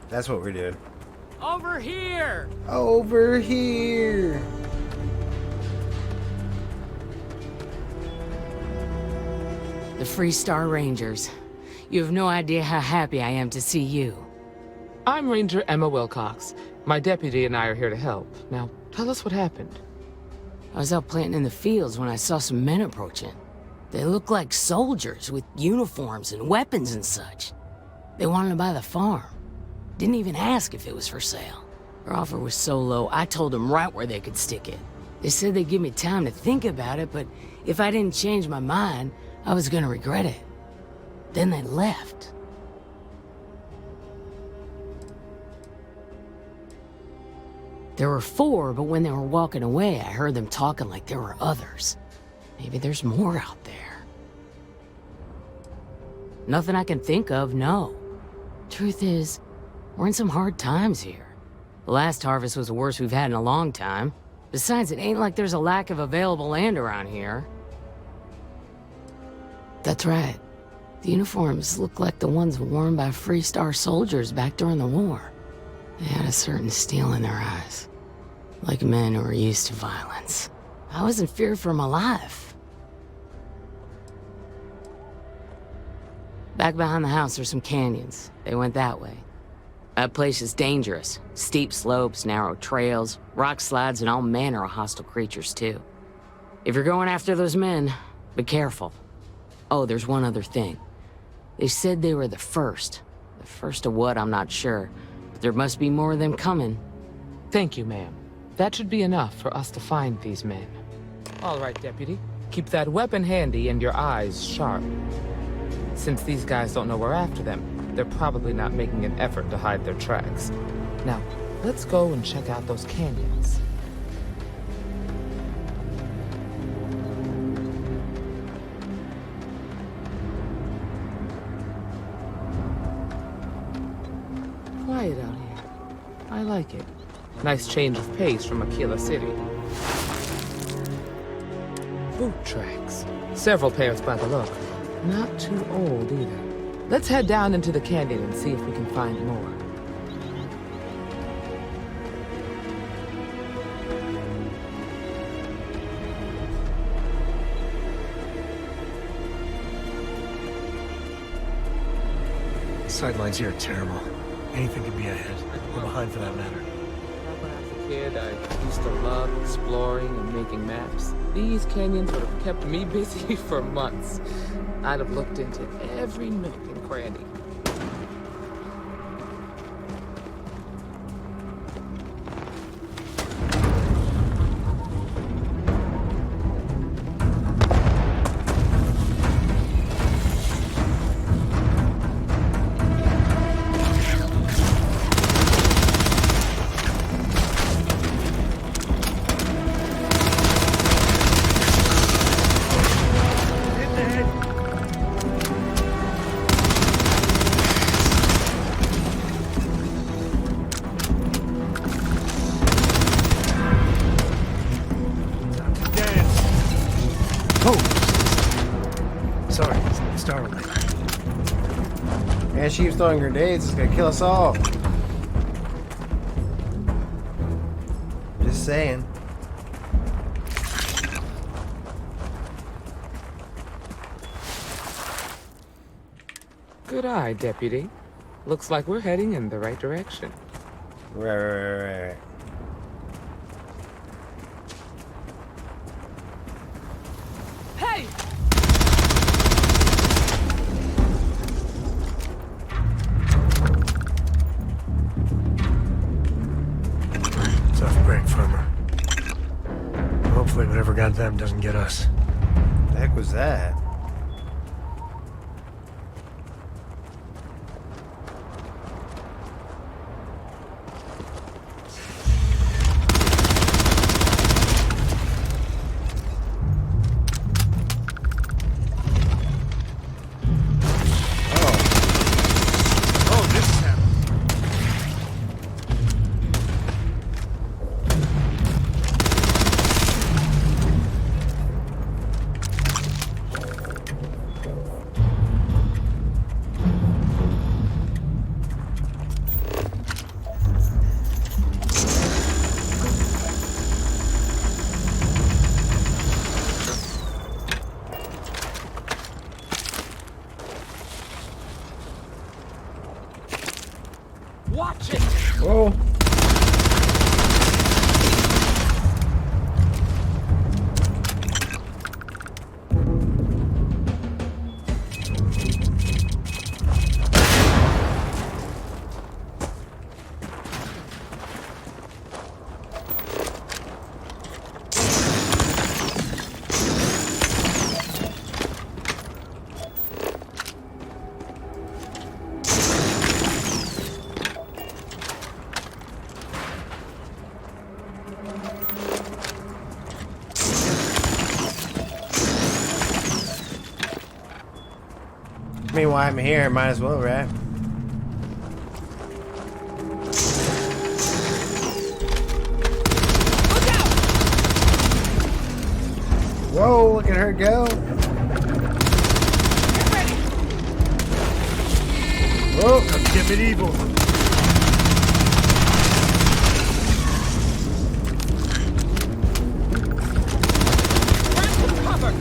That's what we're doing. Over here! Over here! The Free Star Rangers. You have no idea how happy I am to see you. I'm Ranger Emma Wilcox. My deputy and I are here to help. Now, tell us what happened. I was out planting in the fields when I saw some men approaching. They looked like soldiers with uniforms and weapons and such. They wanted to buy the farm. Didn't even ask if it was for sale. Their offer was so low, I told them right where they could stick it. They said they'd give me time to think about it, but if I didn't change my mind, I was gonna regret it. Then they left. There were 4, but when they were walking away, I heard them talking like there were others. Maybe there's more out there. Nothing I can think of, no. Truth is, we're in some hard times here. The last harvest was the worst we've had in a long time. Besides, it ain't like there's a lack of available land around here. That's right. The uniforms look like the ones worn by Free Star soldiers back during the war. They had a certain steel in their eyes. Like men who were used to violence. I was in fear for my life. Back behind the house are some canyons. They went that way. That place is dangerous. Steep slopes, narrow trails, rock slides, and all manner of hostile creatures, too. If you're going after those men, be careful. Oh, there's one other thing. They said they were the first. The first of what, I'm not sure. But there must be more of them coming. Thank you, ma'am. That should be enough for us to find these men. All right, Deputy. Keep that weapon handy and your eyes sharp. Since these guys don't know we're after them, they're probably not making an effort to hide their tracks. Now, let's go and check out those canyons. Quiet out here. I like it. Nice change of pace from Aquila City. Boot tracks. Several pairs by the look. Not too old either. Let's head down into the canyon and see if we can find more. Sidelines here are terrible. Anything could be ahead, or behind for that matter. When I was a kid, I used to love exploring and making maps. These canyons would have kept me busy for months. I'd have looked into every nook and cranny. Man, she keeps throwing grenades. It's gonna kill us all. Just saying. Good eye, Deputy. Looks like we're heading in the right direction. Right. Hey! Tough break from her. Hopefully whatever got them doesn't get us. The heck was that? Watch it! Whoa. I mean, while I'm here, might as well, right? Look out! Whoa, look at her go. Get ready! Whoa. Get medieval. Grab some cover!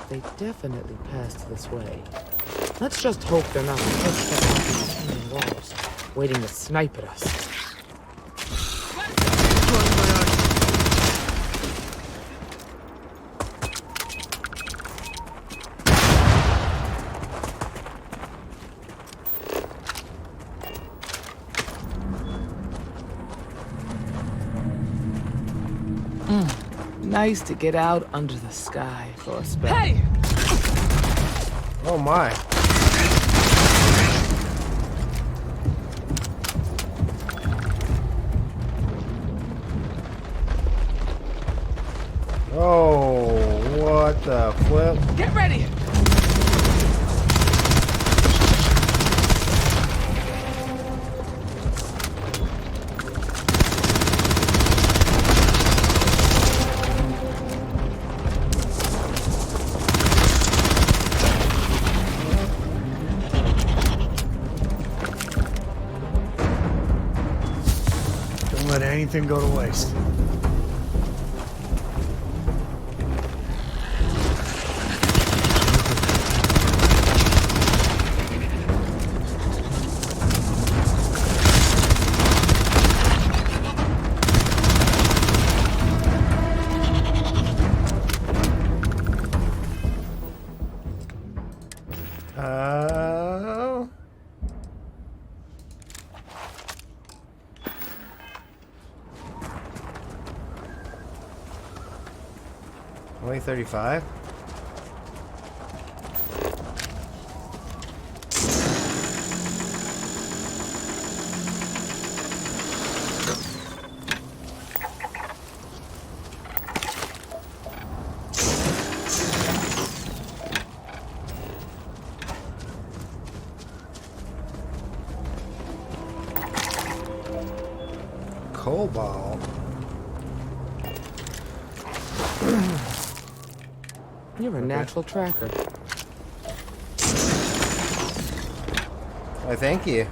They definitely passed this way. Let's just hope they're not pushed up onto the hanging walls, waiting to snipe at us. Nice to get out under the sky for a spell. Hey! Oh my. Oh, what the flip? Get ready! Don't let anything go to waste. Oh. Only 35? Cobalt. You're a natural tracker. Why, thank you.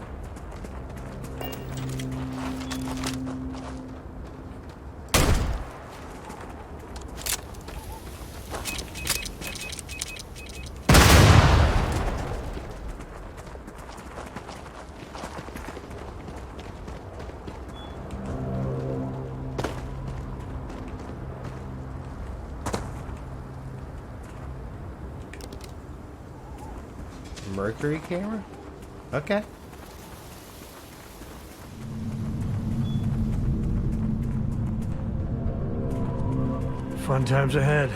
Mercury camera? Okay. Fun times ahead.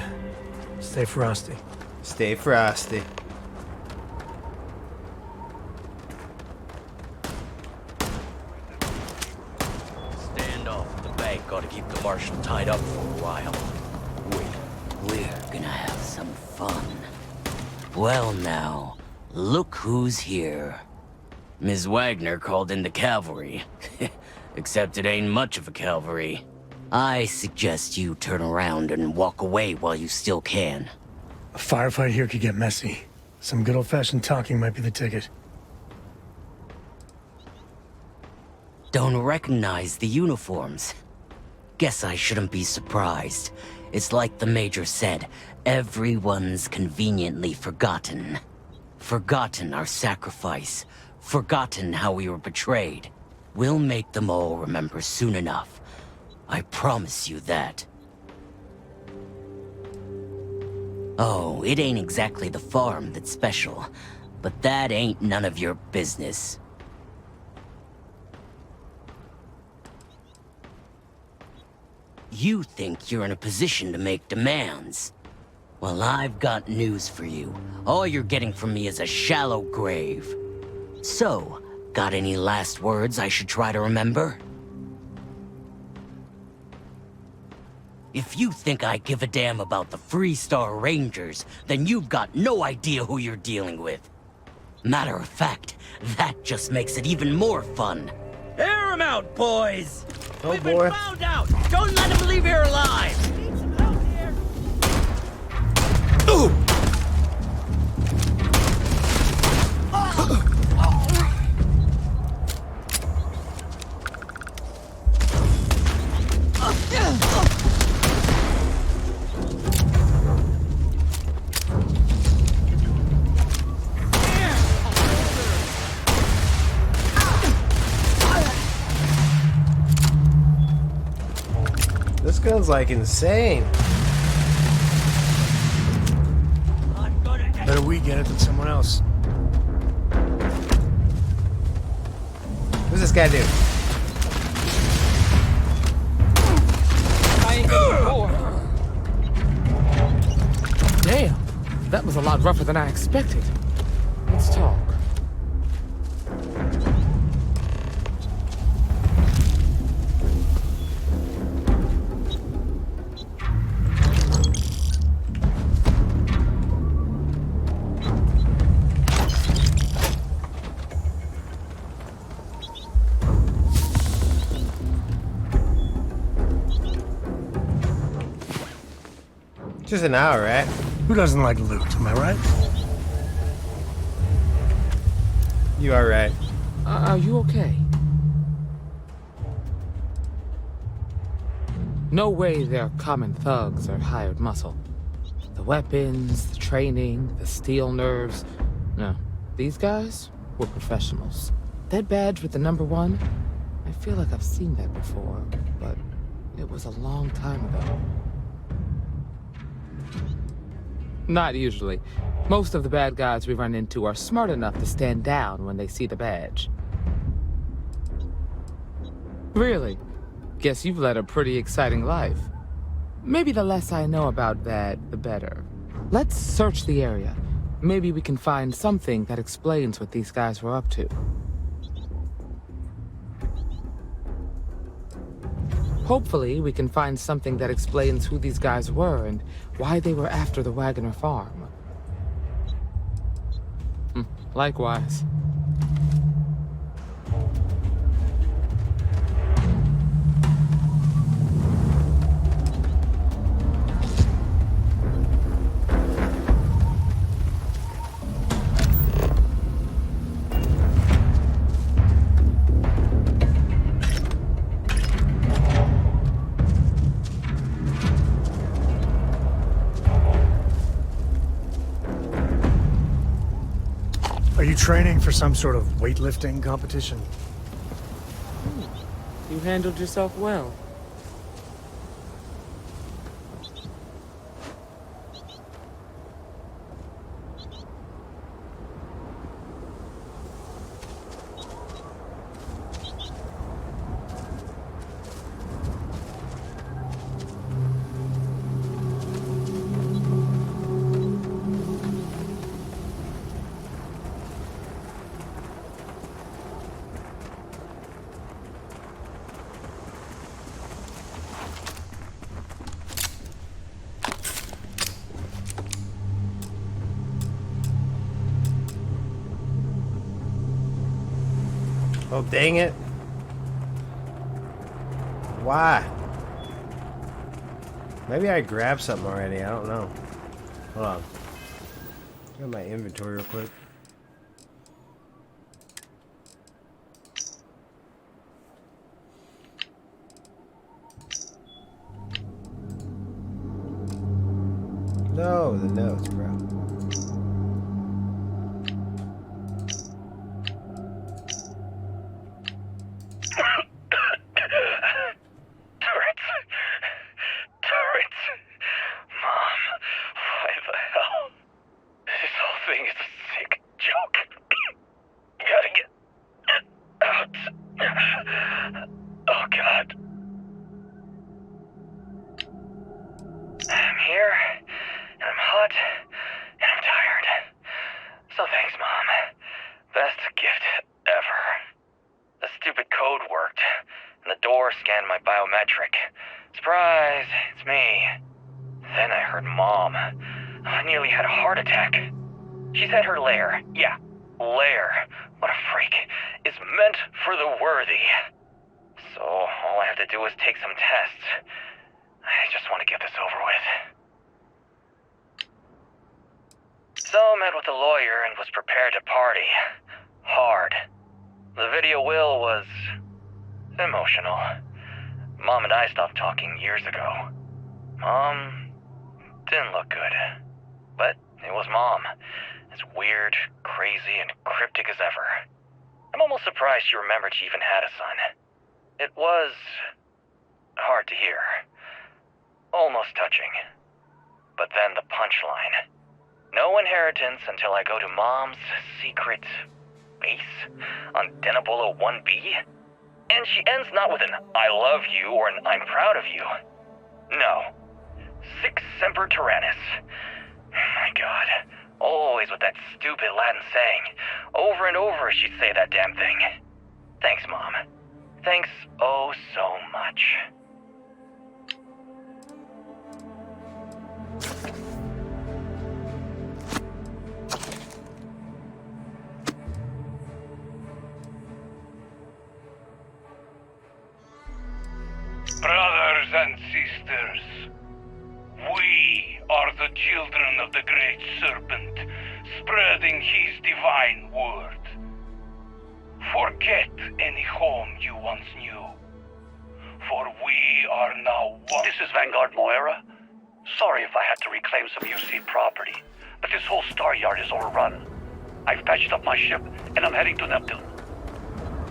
Stay frosty. Stay frosty. Stand off. The bank ought to keep the marshal tied up for a while. We're gonna have some fun. Well now, look who's here. Ms. Wagner called in the cavalry. Except it ain't much of a cavalry. I suggest you turn around and walk away while you still can. A firefight here could get messy. Some good old-fashioned talking might be the ticket. Don't recognize the uniforms. Guess I shouldn't be surprised. It's like the Major said, everyone's conveniently forgotten. Forgotten our sacrifice. Forgotten how we were betrayed. We'll make them all remember soon enough. I promise you that. Oh, it ain't exactly the farm that's special, but that ain't none of your business. You think you're in a position to make demands. Well, I've got news for you. All you're getting from me is a shallow grave. So, got any last words I should try to remember? If you think I give a damn about the Freestar Rangers, then you've got no idea who you're dealing with. Matter of fact, that just makes it even more fun. Air 'em out, boys! Oh, We've boy. been found out! Don't let him leave here alive! Need some help here. This gun's like insane. I'm gonna... Better we get it than someone else. What's this guy do? I ain't getting more. Damn, that was a lot rougher than I expected. Let's talk. Just an hour, right? Who doesn't like loot, am I right? You are right. Are you okay? No way they're common thugs or hired muscle. The weapons, the training, the steel nerves. No, these guys were professionals. That badge with the #1, I feel like I've seen that before, but it was a long time ago. Not usually. Most of the bad guys we run into are smart enough to stand down when they see the badge. Really? Guess you've led a pretty exciting life. Maybe the less I know about that, the better. Let's search the area. Maybe we can find something that explains what these guys were up to. Hopefully, we can find something that explains who these guys were and why they were after the Wagoner farm. Likewise. Are you training for some sort of weightlifting competition? You handled yourself well. Oh, dang it. Why? Maybe I grabbed something already. I don't know. Hold on. Got my inventory real quick. No, the notes, bro. Scanned my biometric. Surprise, it's me. Then I heard Mom. I nearly had a heart attack. She said her lair, yeah, lair, what a freak, is meant for the worthy. So all I have to do is take some tests. I just want to get this over with. So I met with a lawyer and was prepared to party. Hard. The video will was emotional. Mom and I stopped talking years ago. Mom didn't look good. But it was Mom. As weird, crazy, and cryptic as ever. I'm almost surprised she remembered she even had a son. It was hard to hear. Almost touching. But then the punchline. No inheritance until I go to Mom's secret base on Denabolo 1B. And she ends not with an I love you or an I'm proud of you. No. Sic semper tyrannis. My God. Always with that stupid Latin saying. Over and over she'd say that damn thing. Thanks, Mom. Thanks oh so much. Brothers and sisters, we are the children of the Great Serpent, spreading his divine word. Forget any home you once knew, for we are now one. This is Vanguard Moira. Sorry if I had to reclaim some UC property, but this whole star yard is overrun. I've patched up my ship, and I'm heading to Neptune.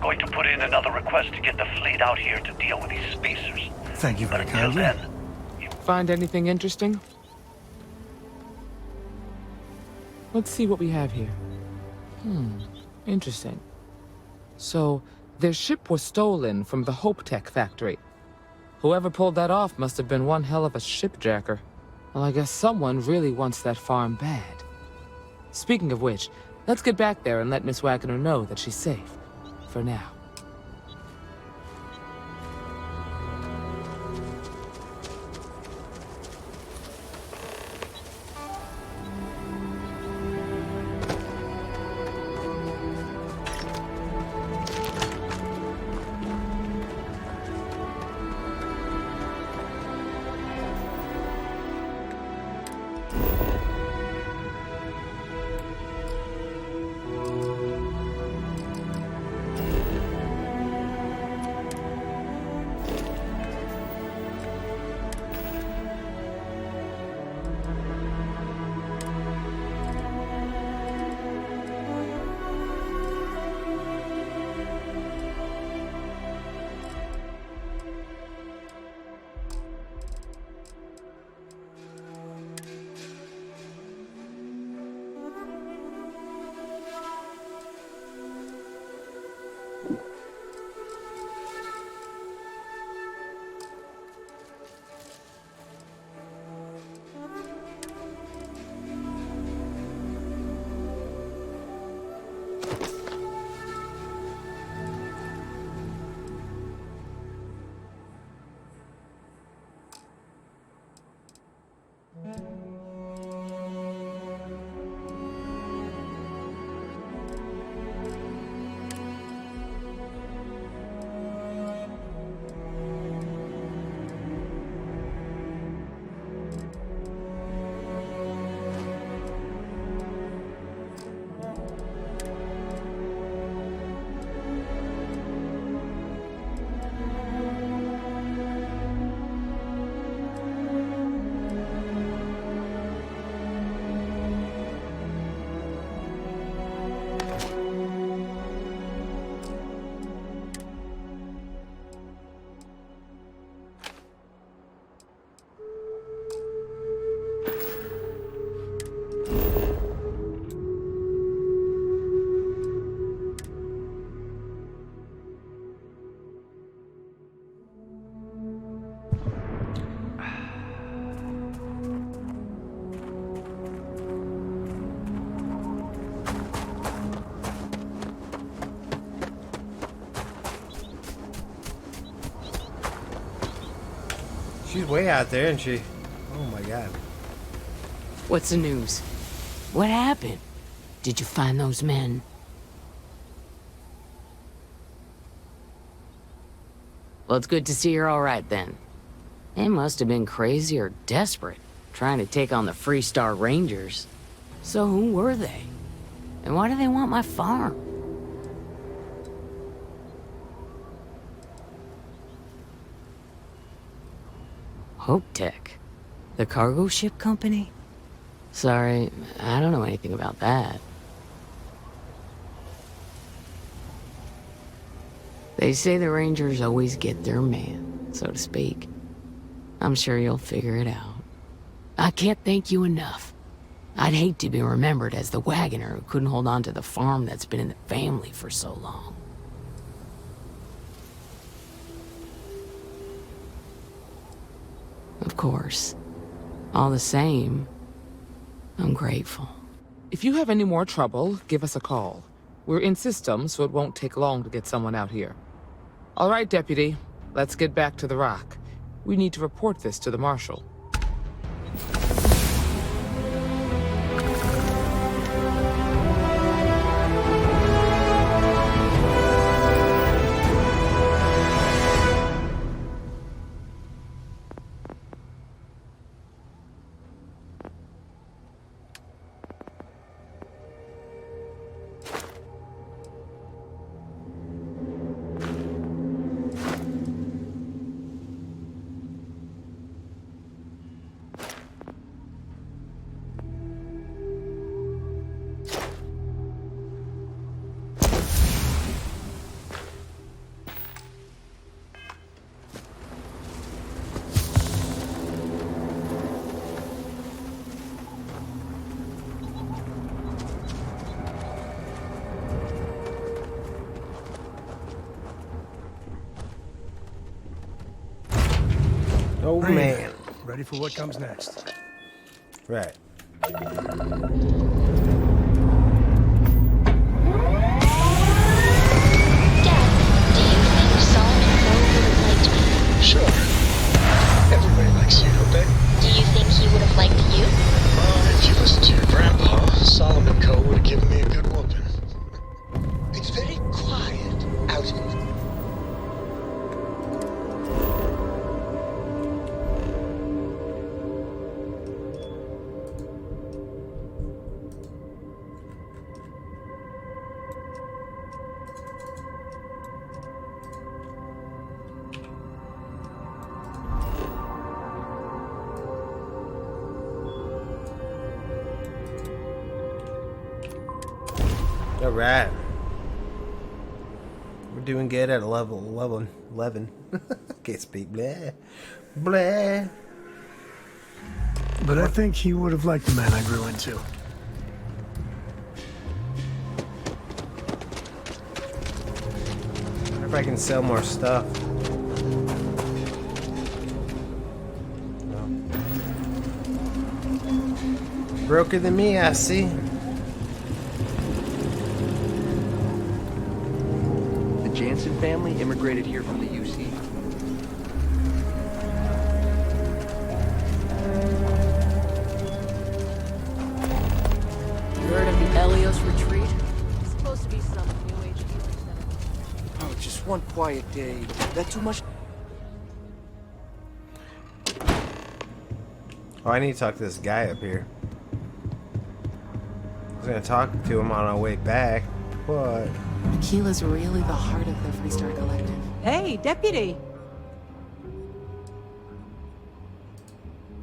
Going to put in another request to get the fleet out here to deal with these spacers. Thank you But very until kindly. then, Find anything interesting? Let's see what we have here. Interesting. So, their ship was stolen from the Hope Tech factory. Whoever pulled that off must have been one hell of a shipjacker. Well, I guess someone really wants that farm bad. Speaking of which, let's get back there and let Miss Wagner know that she's safe. For now. She's way out there, isn't she? Oh my god. What's the news? What happened? Did you find those men? Well, it's good to see you're all right then. They must have been crazy or desperate, trying to take on the Freestar Rangers. So who were they? And why do they want my farm? Hope Tech? The cargo ship company? Sorry, I don't know anything about that. They say the Rangers always get their man, so to speak. I'm sure you'll figure it out. I can't thank you enough. I'd hate to be remembered as the wagoner who couldn't hold on to the farm that's been in the family for so long. Of course. All the same, I'm grateful. If you have any more trouble, give us a call. We're in system, so it won't take long to get someone out here. All right, Deputy. Let's get back to the rock. We need to report this to the Marshal. Oh Green, man. ready for what comes next? Right. Sure. Everybody likes you, don't they? Do you think he would have liked you? Well, if you listen to your grandpa, Solomon Co. would have given me a good whooping. It's very quiet out in the... All right. We're doing good at level 11. Can't speak. Blah. Blah. But I think he would have liked the man I grew into. I wonder if I can sell more stuff. No. Broker than me, I see. The Jansen family immigrated here from the UC. You heard of the Elios retreat? It's supposed to be some new age healing center. Oh, just one quiet day. That too much? Oh, I need to talk to this guy up here. I was gonna talk to him on our way back, but Aquila's really the heart of the Freestar Collective. Hey, Deputy!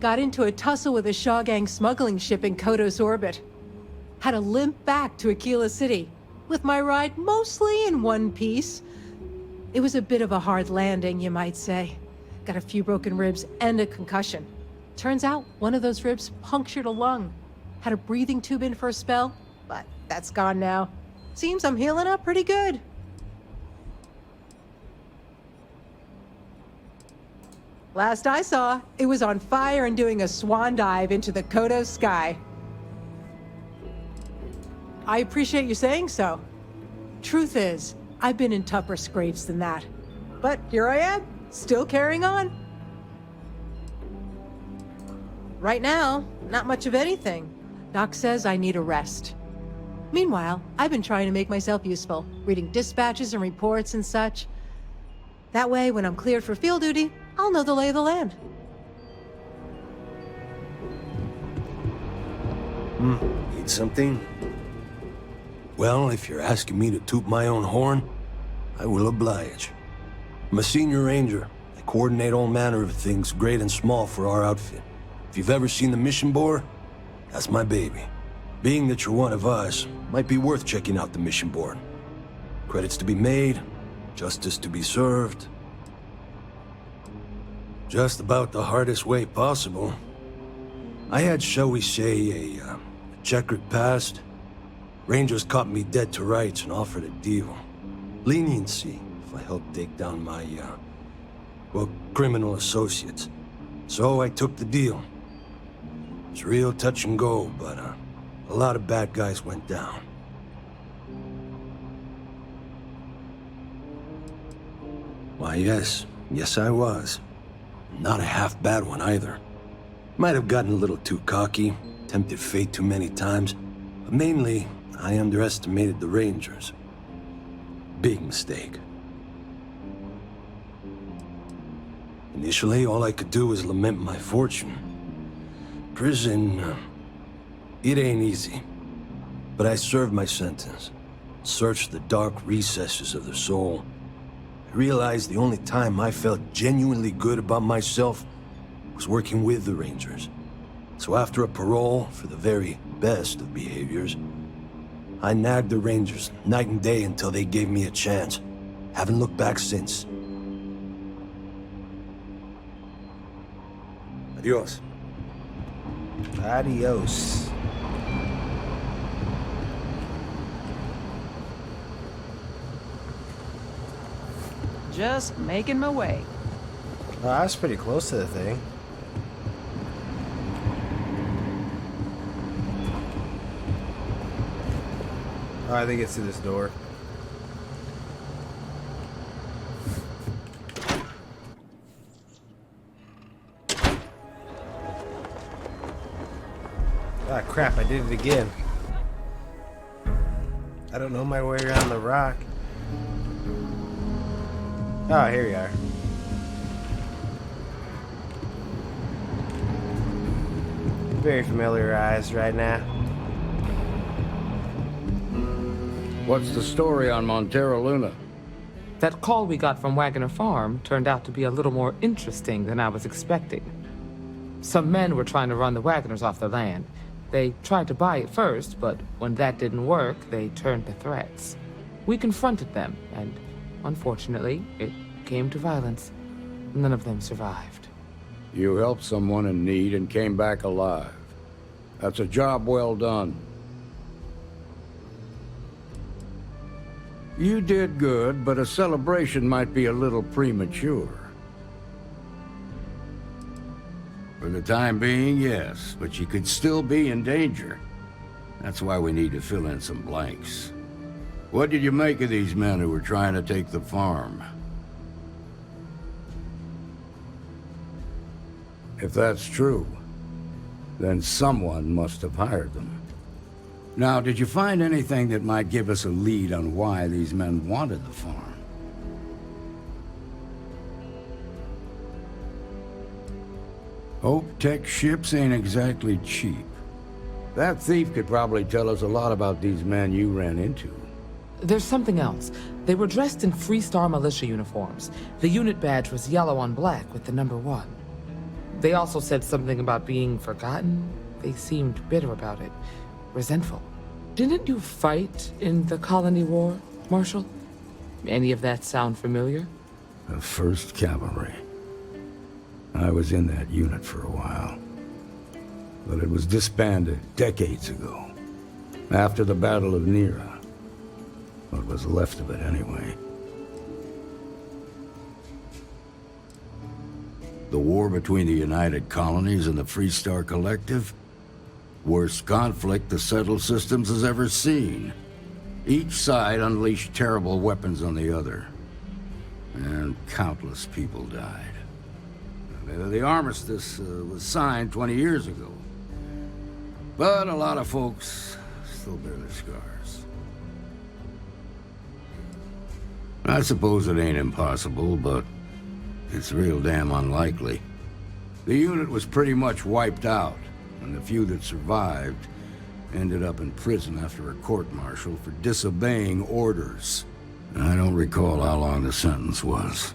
Got into a tussle with a Shaw Gang smuggling ship in Kodos orbit. Had to limp back to Aquila City, with my ride mostly in one piece. It was a bit of a hard landing, you might say. Got a few broken ribs and a concussion. Turns out one of those ribs punctured a lung. Had a breathing tube in for a spell, but that's gone now. Seems I'm healing up pretty good. Last I saw, it was on fire and doing a swan dive into the Kodos sky. I appreciate you saying so. Truth is, I've been in tougher scrapes than that. But here I am, still carrying on. Right now, not much of anything. Doc says I need a rest. Meanwhile, I've been trying to make myself useful, reading dispatches and reports and such. That way, when I'm cleared for field duty, I'll know the lay of the land. Need something? Well, if you're asking me to toot my own horn, I will oblige. I'm a senior ranger. I coordinate all manner of things, great and small, for our outfit. If you've ever seen the mission board, that's my baby. Being that you're one of us, might be worth checking out the mission board. Credits to be made, justice to be served. Just about the hardest way possible. I had, shall we say, a checkered past. Rangers caught me dead to rights and offered a deal. Leniency, if I helped take down my, well, criminal associates. So I took the deal. It's real touch and go, but, a lot of bad guys went down. Why, yes. Yes, I was. Not a half bad one, either. Might have gotten a little too cocky, tempted fate too many times, but mainly, I underestimated the Rangers. Big mistake. Initially, all I could do was lament my fortune. Prison, it ain't easy. But I served my sentence. Searched the dark recesses of the soul. I realized the only time I felt genuinely good about myself was working with the Rangers. So after a parole for the very best of behaviors, I nagged the Rangers night and day until they gave me a chance. Haven't looked back since. Adios. Adios. Just making my way. Oh, I was pretty close to the thing. Oh, I think it's through this door. Ah, crap, I did it again. I don't know my way around the rock. Oh, here we are. Very familiarized right now. What's the story on Montero Luna? That call we got from Wagoner Farm turned out to be a little more interesting than I was expecting. Some men were trying to run the Wagoners off their land. They tried to buy it first, but when that didn't work, they turned to threats. We confronted them, and unfortunately, it came to violence. None of them survived. You helped someone in need and came back alive. That's a job well done. You did good, but a celebration might be a little premature. For the time being, yes, but you could still be in danger. That's why we need to fill in some blanks. What did you make of these men who were trying to take the farm? If that's true, then someone must have hired them. Now, did you find anything that might give us a lead on why these men wanted the farm? Hope Tech ships ain't exactly cheap. That thief could probably tell us a lot about these men you ran into. There's something else. They were dressed in Freestar militia uniforms. The unit badge was yellow on black with the number 1. They also said something about being forgotten. They seemed bitter about it. Resentful. Didn't you fight in the Colony War, Marshal? Any of that sound familiar? The 1st Cavalry. I was in that unit for a while. But it was disbanded decades ago. After the Battle of Nera. What was left of it, anyway. The war between the United Colonies and the Freestar Collective? Worst conflict the settled systems has ever seen. Each side unleashed terrible weapons on the other. And countless people died. The armistice was signed 20 years ago. But a lot of folks still bear their scars. I suppose it ain't impossible, but it's real damn unlikely. The unit was pretty much wiped out, and the few that survived ended up in prison after a court-martial for disobeying orders. I don't recall how long the sentence was.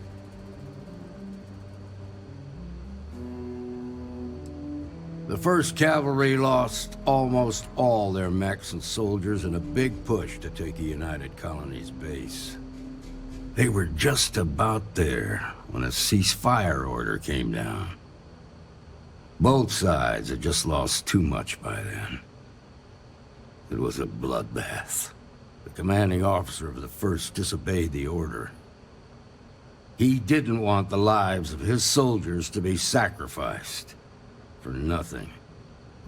The 1st Cavalry lost almost all their mechs and soldiers in a big push to take the United Colonies base. They were just about there when a ceasefire order came down. Both sides had just lost too much by then. It was a bloodbath. The commanding officer of the 1st disobeyed the order. He didn't want the lives of his soldiers to be sacrificed for nothing.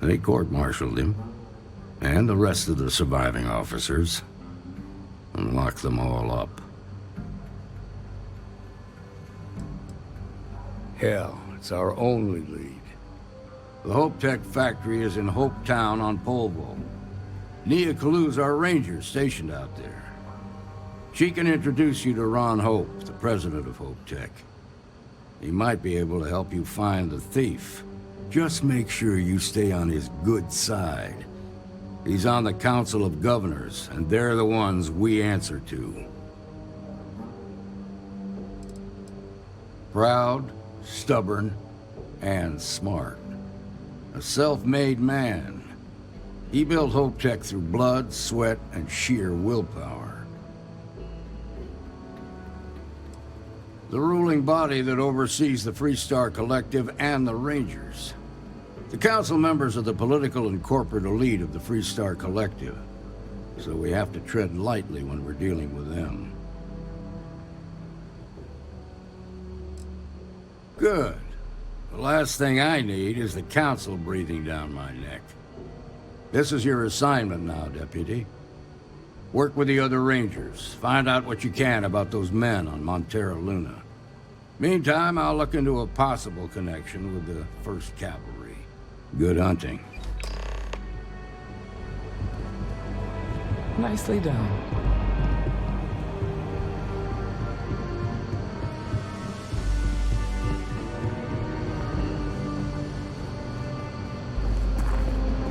They court-martialed him, and the rest of the surviving officers, and locked them all up. Hell, it's our only lead. The Hope Tech factory is in Hope Town on Polvo. Nia Kalu's our ranger stationed out there. She can introduce you to Ron Hope, the president of Hope Tech. He might be able to help you find the thief. Just make sure you stay on his good side. He's on the Council of Governors, and they're the ones we answer to. Proud, stubborn, and smart. A self-made man. He built Hope Tech through blood, sweat, and sheer willpower. The ruling body that oversees the Freestar Collective and the Rangers. The council members are the political and corporate elite of the Freestar Collective, so we have to tread lightly when we're dealing with them. Good. The last thing I need is the council breathing down my neck. This is your assignment now, Deputy. Work with the other Rangers. Find out what you can about those men on Montera Luna. Meantime, I'll look into a possible connection with the 1st Cavalry. Good hunting. Nicely done.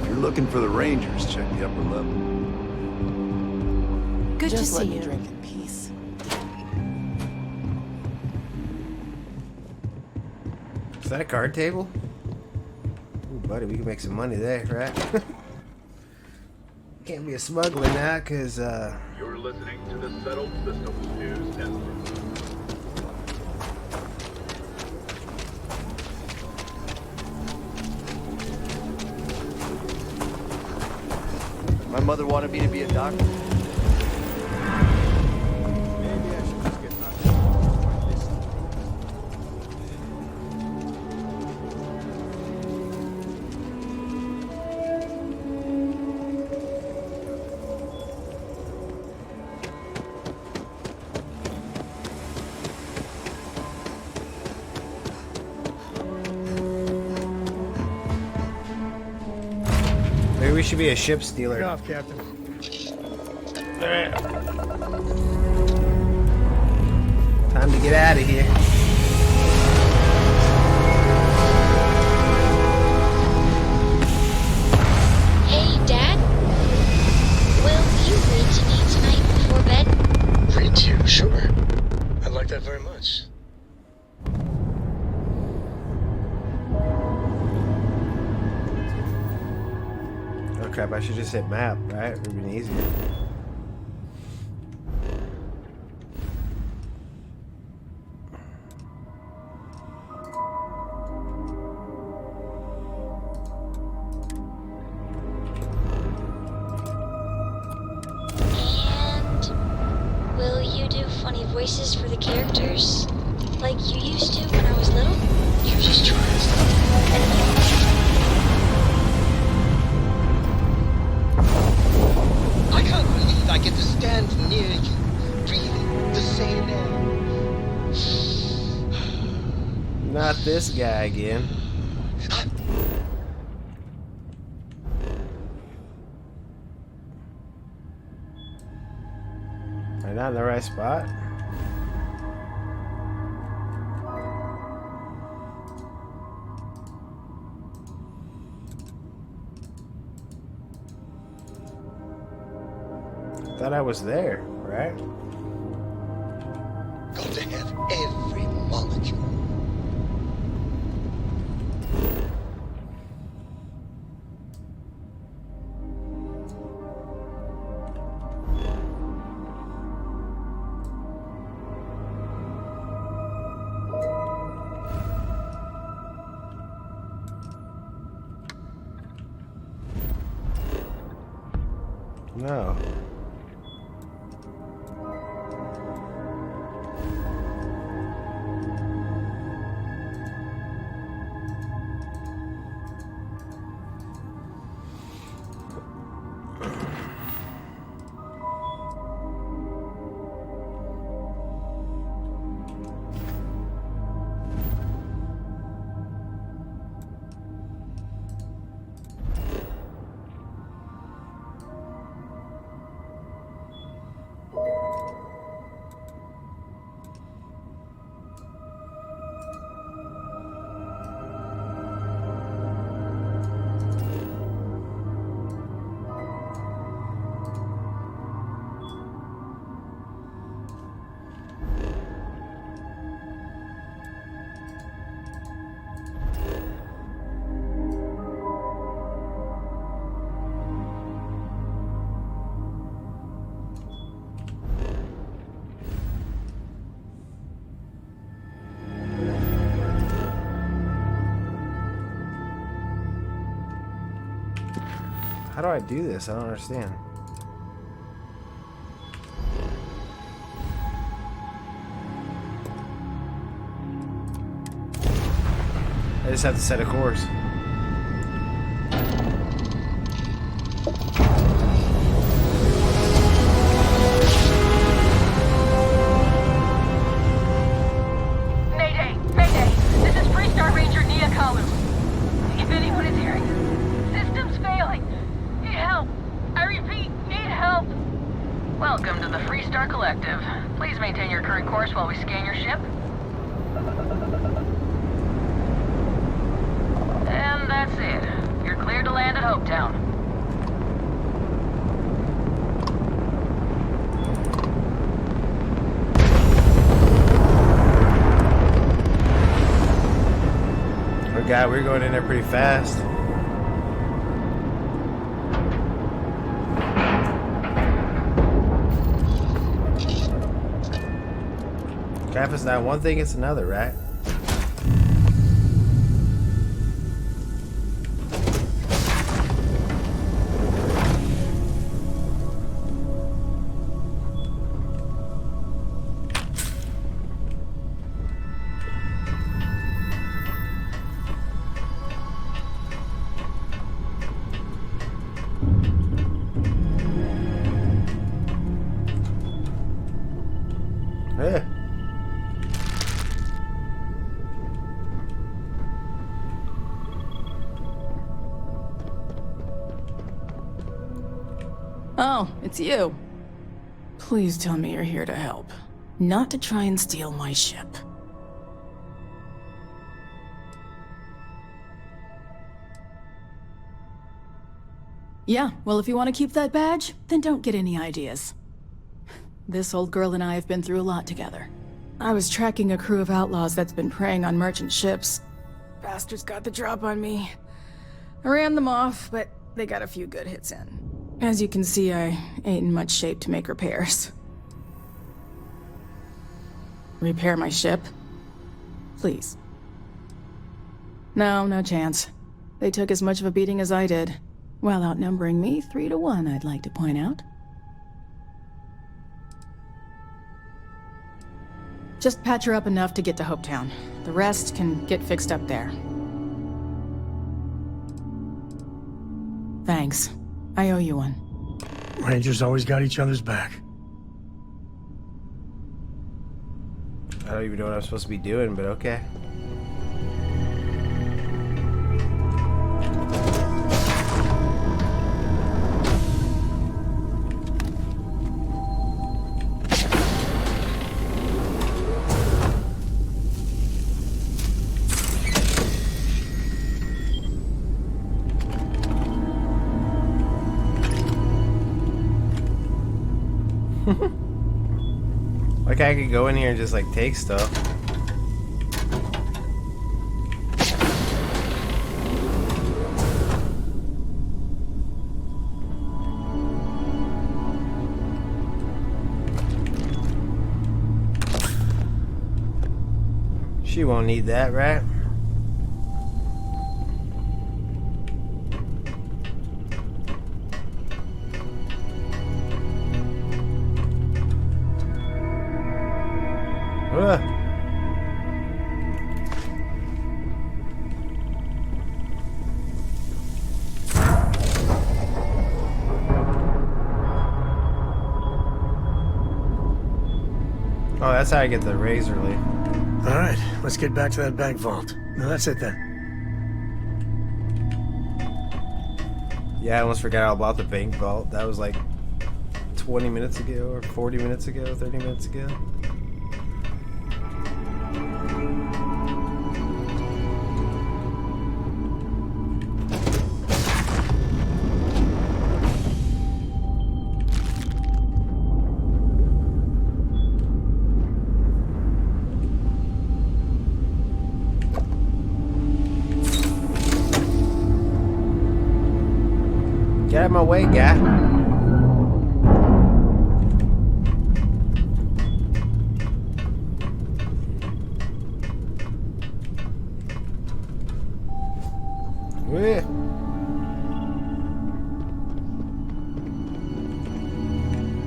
If you're looking for the Rangers, check the upper level. Good Just to see let me you. drink in peace. Is that a card table? Ooh, buddy, we can make some money there, right? Can't be a smuggler now, cause You're listening to the Settled Systems News Network. My mother wanted me to be a doctor. Maybe I should just get knocked out by this. maybe we should be a ship stealer. Get off, Captain. Time to get out of here. Hey, Dad? Will you read to me tonight before bed? Read to you, sure. I'd like that very much. Oh crap, I should just hit map, right? It would have been easier. And will you do funny voices for the characters? Like you used to when I was little? You're just trying stuff. I can't believe I get to stand near you, breathing the same air. Not this guy again. Am I not in the right spot? Thought I was there, right? Got to have every molecule. No. How do I do this? I don't understand. I just have to set a course. Mayday! Mayday! This is Freestar Ranger Nia Kalu. If anyone is hearing, system's failing. Need help. I repeat, need help. Welcome to the Freestar Collective. Please maintain your current course while we scan your ship. And that's it. You're cleared to land at Hopetown. Oh god, we're going in there pretty fast. If it's not one thing, it's another, right? Yeah. Oh, it's you. Please tell me you're here to help. Not to try and steal my ship. Yeah, well, if you want to keep that badge, then don't get any ideas. This old girl and I have been through a lot together. I was tracking a crew of outlaws that's been preying on merchant ships. Bastards got the drop on me. I ran them off, but they got a few good hits in. As you can see, I ain't in much shape to make repairs. Repair my ship? Please. No, no chance. They took as much of a beating as I did, while outnumbering me 3-1, I'd like to point out. Just patch her up enough to get to Hopetown. The rest can get fixed up there. Thanks. I owe you one. Rangers always got each other's back. I don't even know what I'm supposed to be doing, but okay. Like I could go in here and just like take stuff. She won't need that, right? Oh, that's how I get the razor leaf. Alright, let's get back to that bank vault. No, that's it then. Yeah, I almost forgot all about the bank vault. That was like 20 minutes ago, or 40 minutes ago, 30 minutes ago. Get out of my way, guy. Yeah.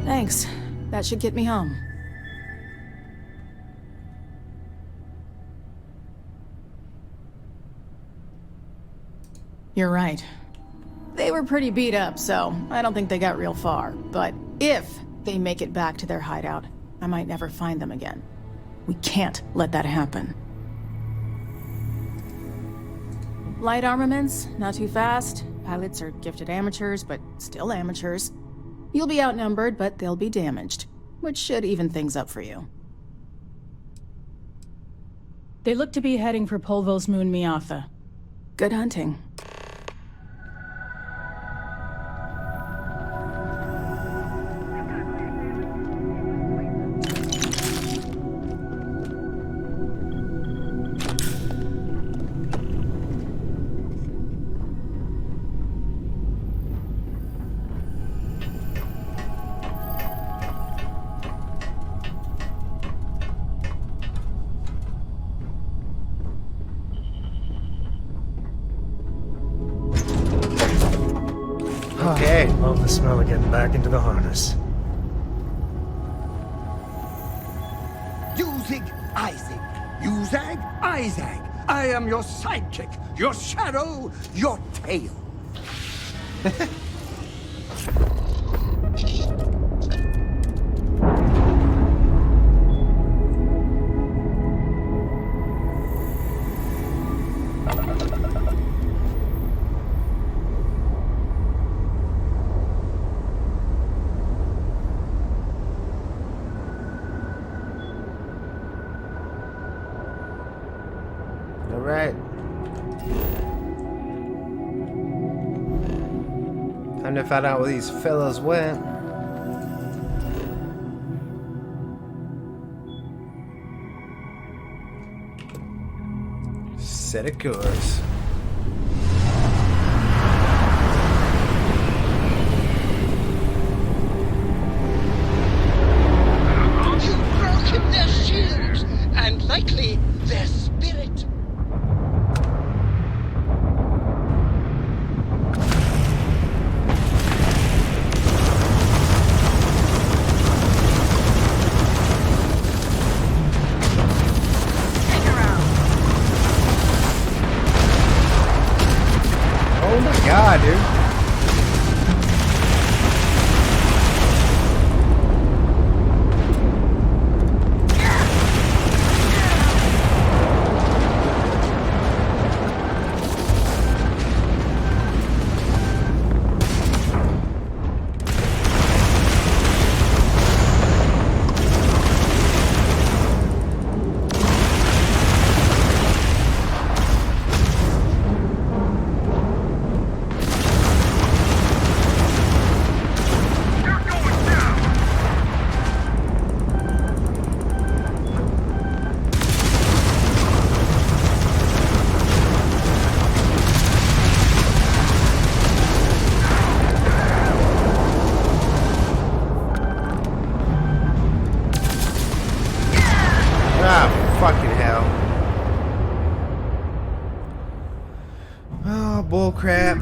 Thanks. That should get me home. You're right. They were pretty beat up, so I don't think they got real far. But if they make it back to their hideout, I might never find them again. We can't let that happen. Light armaments, not too fast. Pilots are gifted amateurs, but still amateurs. You'll be outnumbered, but they'll be damaged, which should even things up for you. They look to be heading for Polvo's moon Miatha. Good hunting. Okay. Love the smell of getting back into the harness. Usig Isaac. Usag Isaac. I am your sidekick, your shadow, your tail. Alright. Time to find out where these fellas went. Set a course. You've broken their shields, and likely their spirit. Oh my god, dude. Oh, bull crap.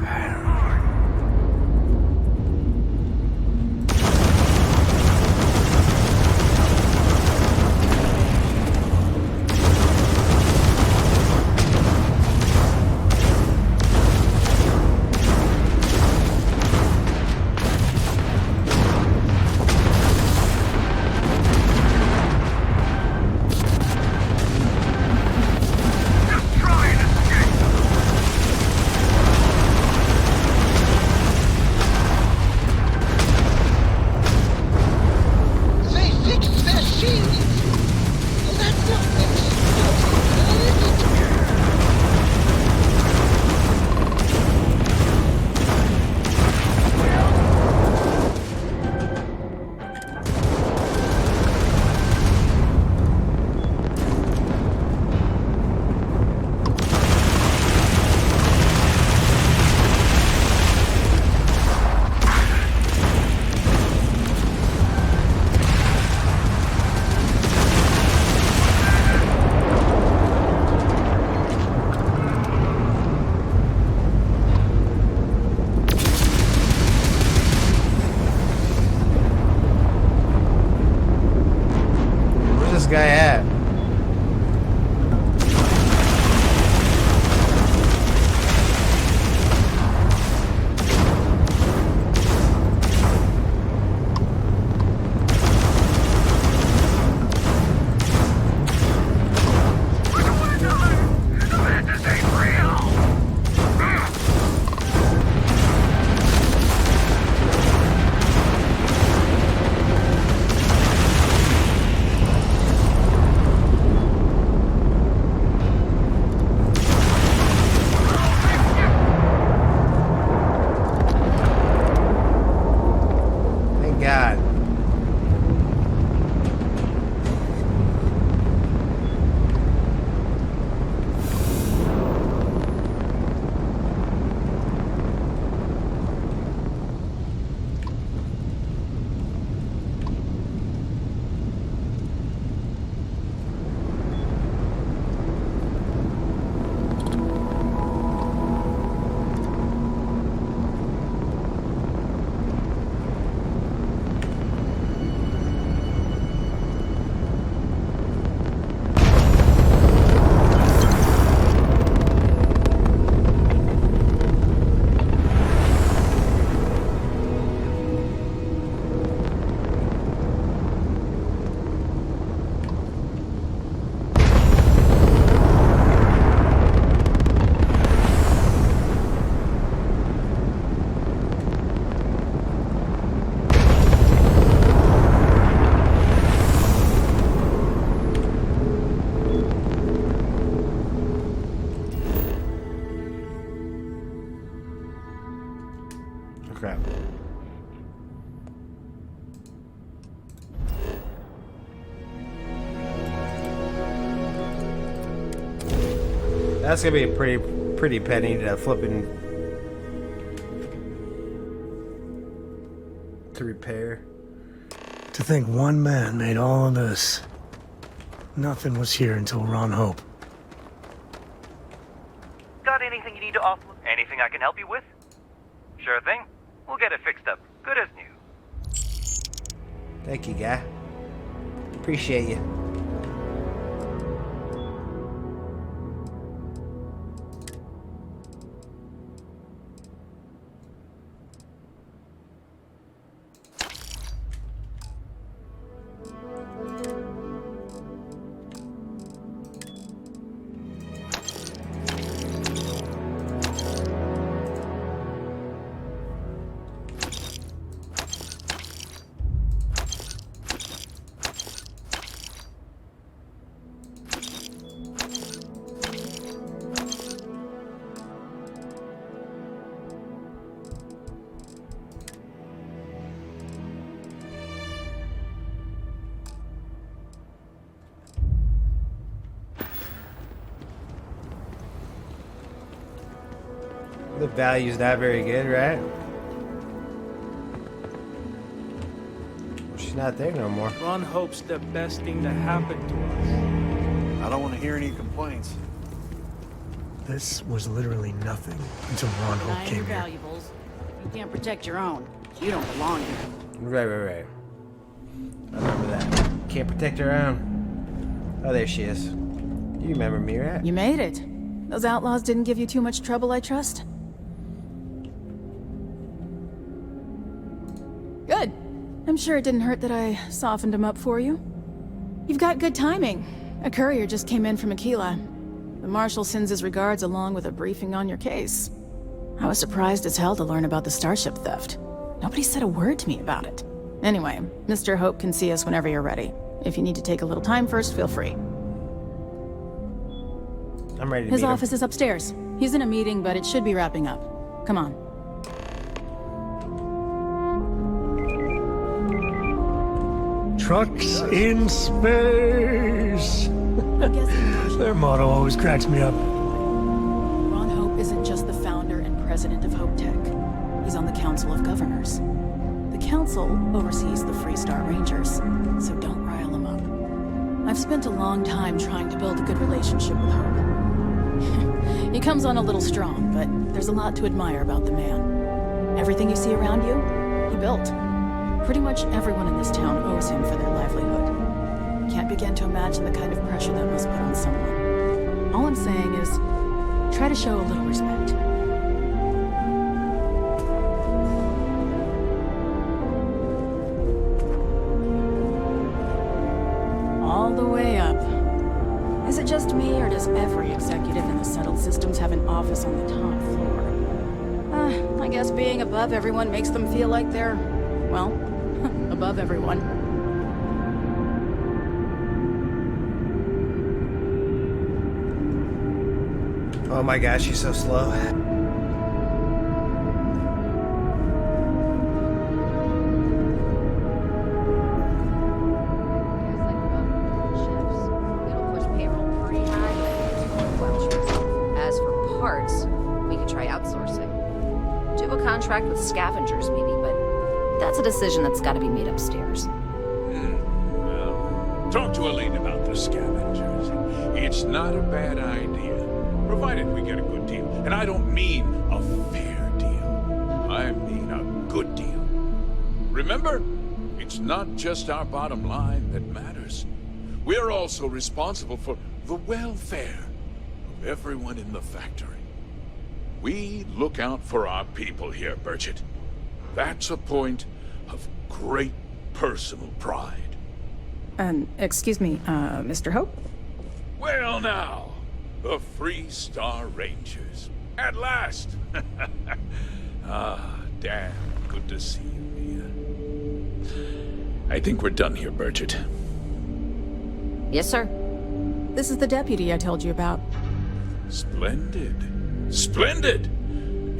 They fixed their shields! Well, that's not Where's this guy at? Thank God. Crap. That's gonna be a pretty penny to flipping to repair. To think one man made all of this. Nothing was here until Ron Hope. Got anything you need to offer? Anything I can help you with? Sure thing. We'll get it fixed up. Good as new. Thank you, guy. Appreciate you. The value's not very good, right? She's not there no more. Ron hopes the best thing that happened to us. I don't want to hear any complaints. This was literally nothing until Ron Hope Denying came your here. valuables. You can't protect your own. You don't belong here. Right. I remember that. Can't protect her own. Oh, there she is. You remember me, right? You made it. Those outlaws didn't give you too much trouble, I trust? Good. I'm sure it didn't hurt that I softened him up for you. You've got good timing. A courier just came in from Aquila. The Marshal sends his regards along with a briefing on your case. I was surprised as hell to learn about the starship theft. Nobody said a word to me about it. Anyway, Mr. Hope can see us whenever you're ready. If you need to take a little time first, feel free. I'm ready to His meet him. office is upstairs. He's in a meeting, but it should be wrapping up. Come on. Trucks in space! Their motto always cracks me up. Ron Hope isn't just the founder and president of Hope Tech. He's on the Council of Governors. The Council oversees the Freestar Rangers, so don't rile him up. I've spent a long time trying to build a good relationship with Hope. He comes on a little strong, but there's a lot to admire about the man. Everything you see around you, he built. Pretty much everyone in this town owes him for their livelihood. Can't begin to imagine the kind of pressure that must put on someone. All I'm saying is, try to show a little respect. All the way up. Is it just me, or does every executive in the settled systems have an office on the top floor? I guess being above everyone makes them feel like they're, well, above everyone. Oh my gosh, she's so slow. As for parts, we could try outsourcing. Do a contract with scavengers, maybe, but that's a decision that's got to be made upstairs. Well, talk to Elaine about the scavengers. It's not a bad idea, provided we get a good deal. And I don't mean a fair deal. I mean a good deal. Remember, it's not just our bottom line that matters. We're also responsible for the welfare of everyone in the factory. We look out for our people here, Burchett. That's a point of great personal pride. Excuse me, Mr. Hope? Well now, the Freestar Rangers. At last! Ah, damn good to see you, Mia. I think we're done here, Burchett. Yes, sir. This is the deputy I told you about. Splendid. Splendid!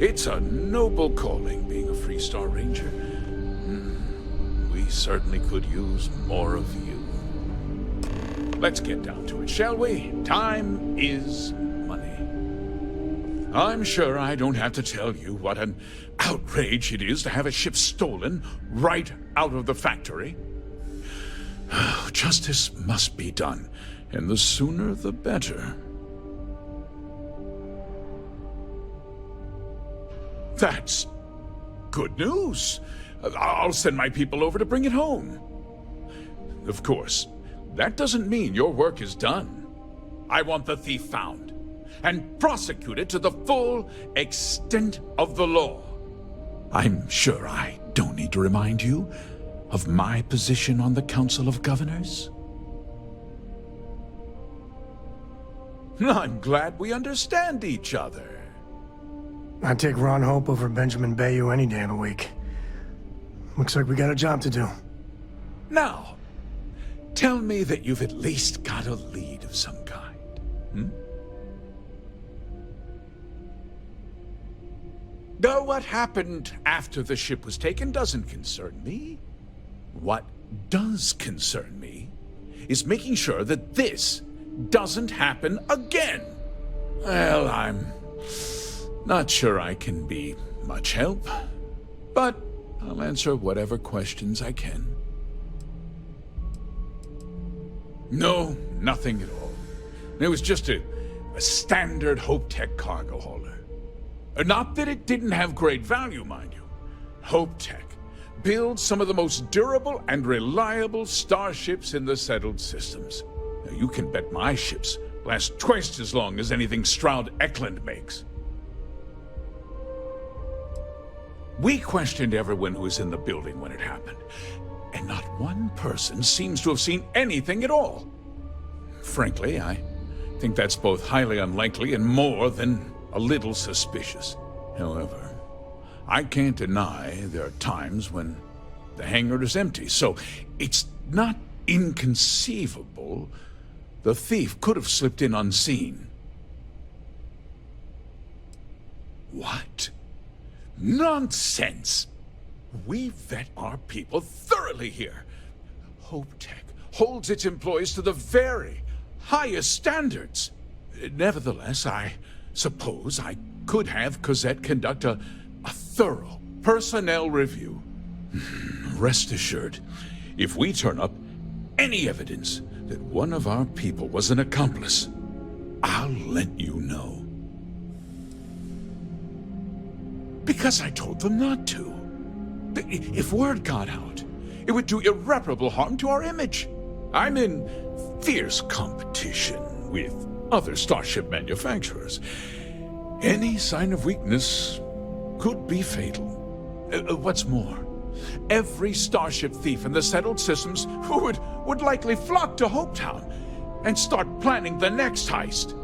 It's a noble calling, being a Freestar Ranger. We certainly could use more of you. Let's get down to it, shall we? Time is money. I'm sure I don't have to tell you what an outrage it is to have a ship stolen right out of the factory. Justice must be done, and the sooner the better. That's good news. I'll send my people over to bring it home. Of course, that doesn't mean your work is done. I want the thief found and prosecuted to the full extent of the law. I'm sure I don't need to remind you of my position on the Council of Governors. I'm glad we understand each other. I'd take Ron Hope over Benjamin Bayou any day of the week. Looks like we got a job to do. Now, tell me that you've at least got a lead of some kind, Though what happened after the ship was taken doesn't concern me. What does concern me is making sure that this doesn't happen again. Well, I'm not sure I can be much help, but I'll answer whatever questions I can. No, nothing at all. It was just a A standard Hope-Tech cargo hauler. Not that it didn't have great value, mind you. Hope-Tech builds some of the most durable and reliable starships in the settled systems. Now, you can bet my ships last twice as long as anything Stroud-Eklund makes. We questioned everyone who was in the building when it happened, and not one person seems to have seen anything at all. Frankly, I think that's both highly unlikely and more than a little suspicious. However, I can't deny there are times when the hangar is empty, so it's not inconceivable the thief could have slipped in unseen. What? Nonsense! We vet our people thoroughly here. Hope-Tech holds its employees to the very highest standards. Nevertheless, I suppose I could have Cosette conduct a thorough personnel review. Rest assured, if we turn up any evidence that one of our people was an accomplice, I'll let you know. Because I told them not to. If word got out, it would do irreparable harm to our image. I'm in fierce competition with other starship manufacturers. Any sign of weakness could be fatal. What's more, every starship thief in the settled systems would likely flock to Hopetown and start planning the next heist.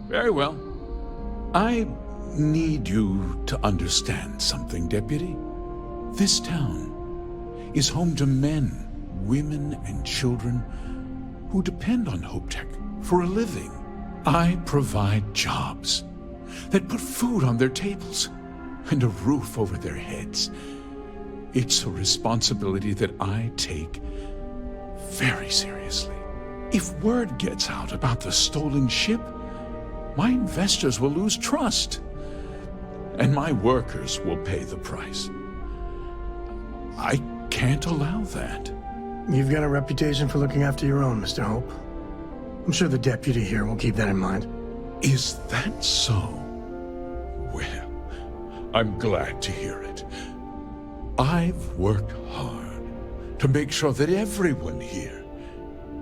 Very well. I need you to understand something, Deputy. This town is home to men, women, and children who depend on Hope-Tech for a living. I provide jobs that put food on their tables and a roof over their heads. It's a responsibility that I take very seriously. If word gets out about the stolen ship, my investors will lose trust, and my workers will pay the price. I can't allow that. You've got a reputation for looking after your own, Mr. Hope. I'm sure the deputy here will keep that in mind. Is that so? Well, I'm glad to hear it. I've worked hard to make sure that everyone here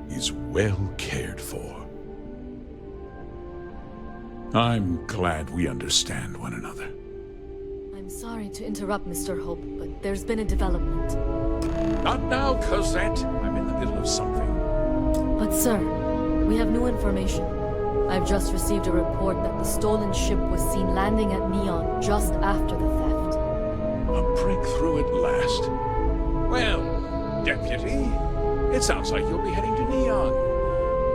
is well cared for. I'm glad we understand one another. I'm sorry to interrupt, Mr. Hope, but there's been a development. Not now, Cosette. I'm in the middle of something. But sir, we have new information. I've just received a report that the stolen ship was seen landing at Neon just after the theft. A breakthrough at last. Well, Deputy, it sounds like you'll be heading to Neon,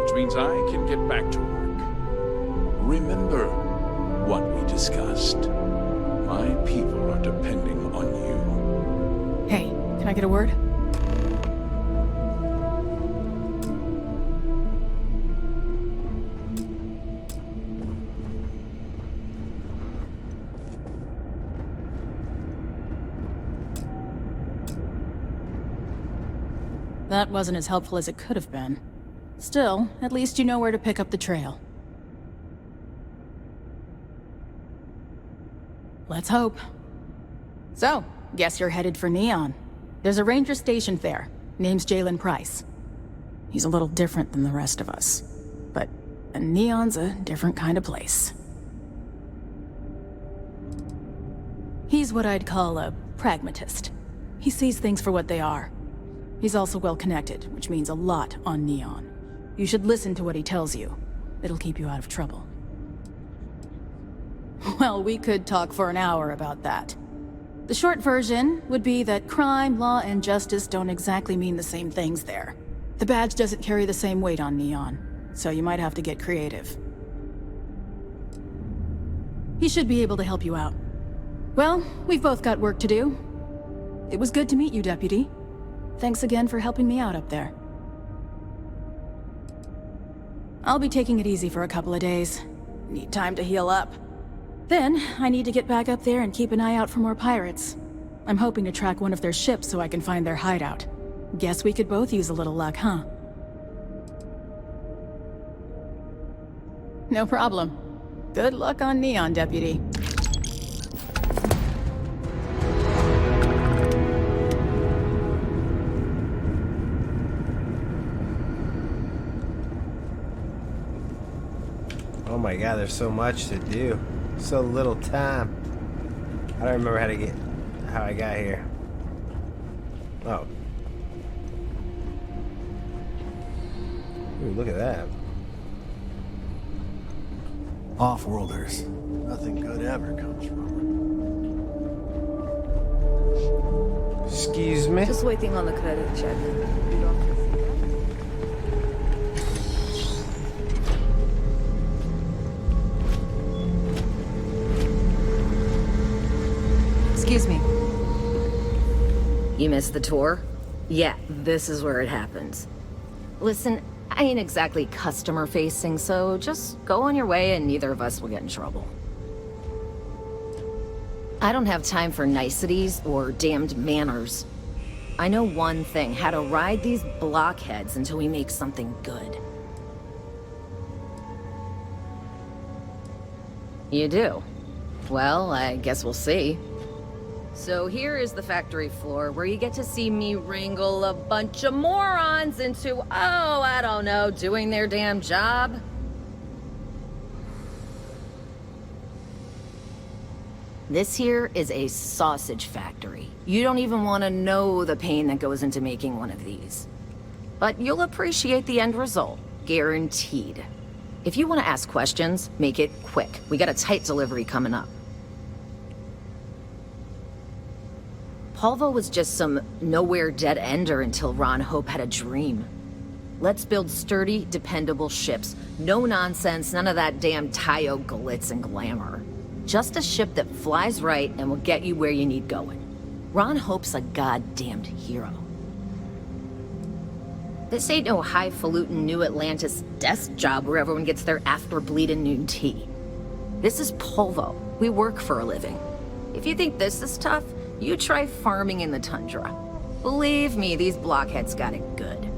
which means I can get back to work. Remember what we discussed. My people are depending on you. Hey, can I get a word? That wasn't as helpful as it could have been. Still, at least you know where to pick up the trail. Let's hope. So, guess you're headed for Neon. There's a ranger stationed there. Name's Jalen Price. He's a little different than the rest of us. But Neon's a different kind of place. He's what I'd call a pragmatist. He sees things for what they are. He's also well connected, which means a lot on Neon. You should listen to what he tells you. It'll keep you out of trouble. Well, we could talk for an hour about that. The short version would be that crime, law, and justice don't exactly mean the same things there. The badge doesn't carry the same weight on Neon, so you might have to get creative. He should be able to help you out. Well, we've both got work to do. It was good to meet you, Deputy. Thanks again for helping me out up there. I'll be taking it easy for a couple of days. Need time to heal up. Then, I need to get back up there and keep an eye out for more pirates. I'm hoping to track one of their ships so I can find their hideout. Guess we could both use a little luck, huh? No problem. Good luck on Neon, Deputy. Oh my god, there's so much to do. So little time. I don't remember how I got here. Oh. Ooh, look at that. Off-worlders. Nothing good ever comes from them. Excuse me? Just waiting on the credit check. Excuse me. You missed the tour? Yeah, this is where it happens. Listen, I ain't exactly customer-facing, so just go on your way and neither of us will get in trouble. I don't have time for niceties or damned manners. I know one thing, how to ride these blockheads until we make something good. You do? Well, I guess we'll see. So here is the factory floor, where you get to see me wrangle a bunch of morons into, oh, I don't know, doing their damn job. This here is a sausage factory. You don't even want to know the pain that goes into making one of these. But you'll appreciate the end result, guaranteed. If you want to ask questions, make it quick. We got a tight delivery coming up. Polvo was just some nowhere dead-ender until Ron Hope had a dream. Let's build sturdy, dependable ships. No nonsense, none of that damn Tayo glitz and glamour. Just a ship that flies right and will get you where you need going. Ron Hope's a goddamned hero. This ain't no highfalutin New Atlantis desk job where everyone gets their after-bleeding noon tea. This is Polvo. We work for a living. If you think this is tough, you try farming in the tundra. Believe me, these blockheads got it good.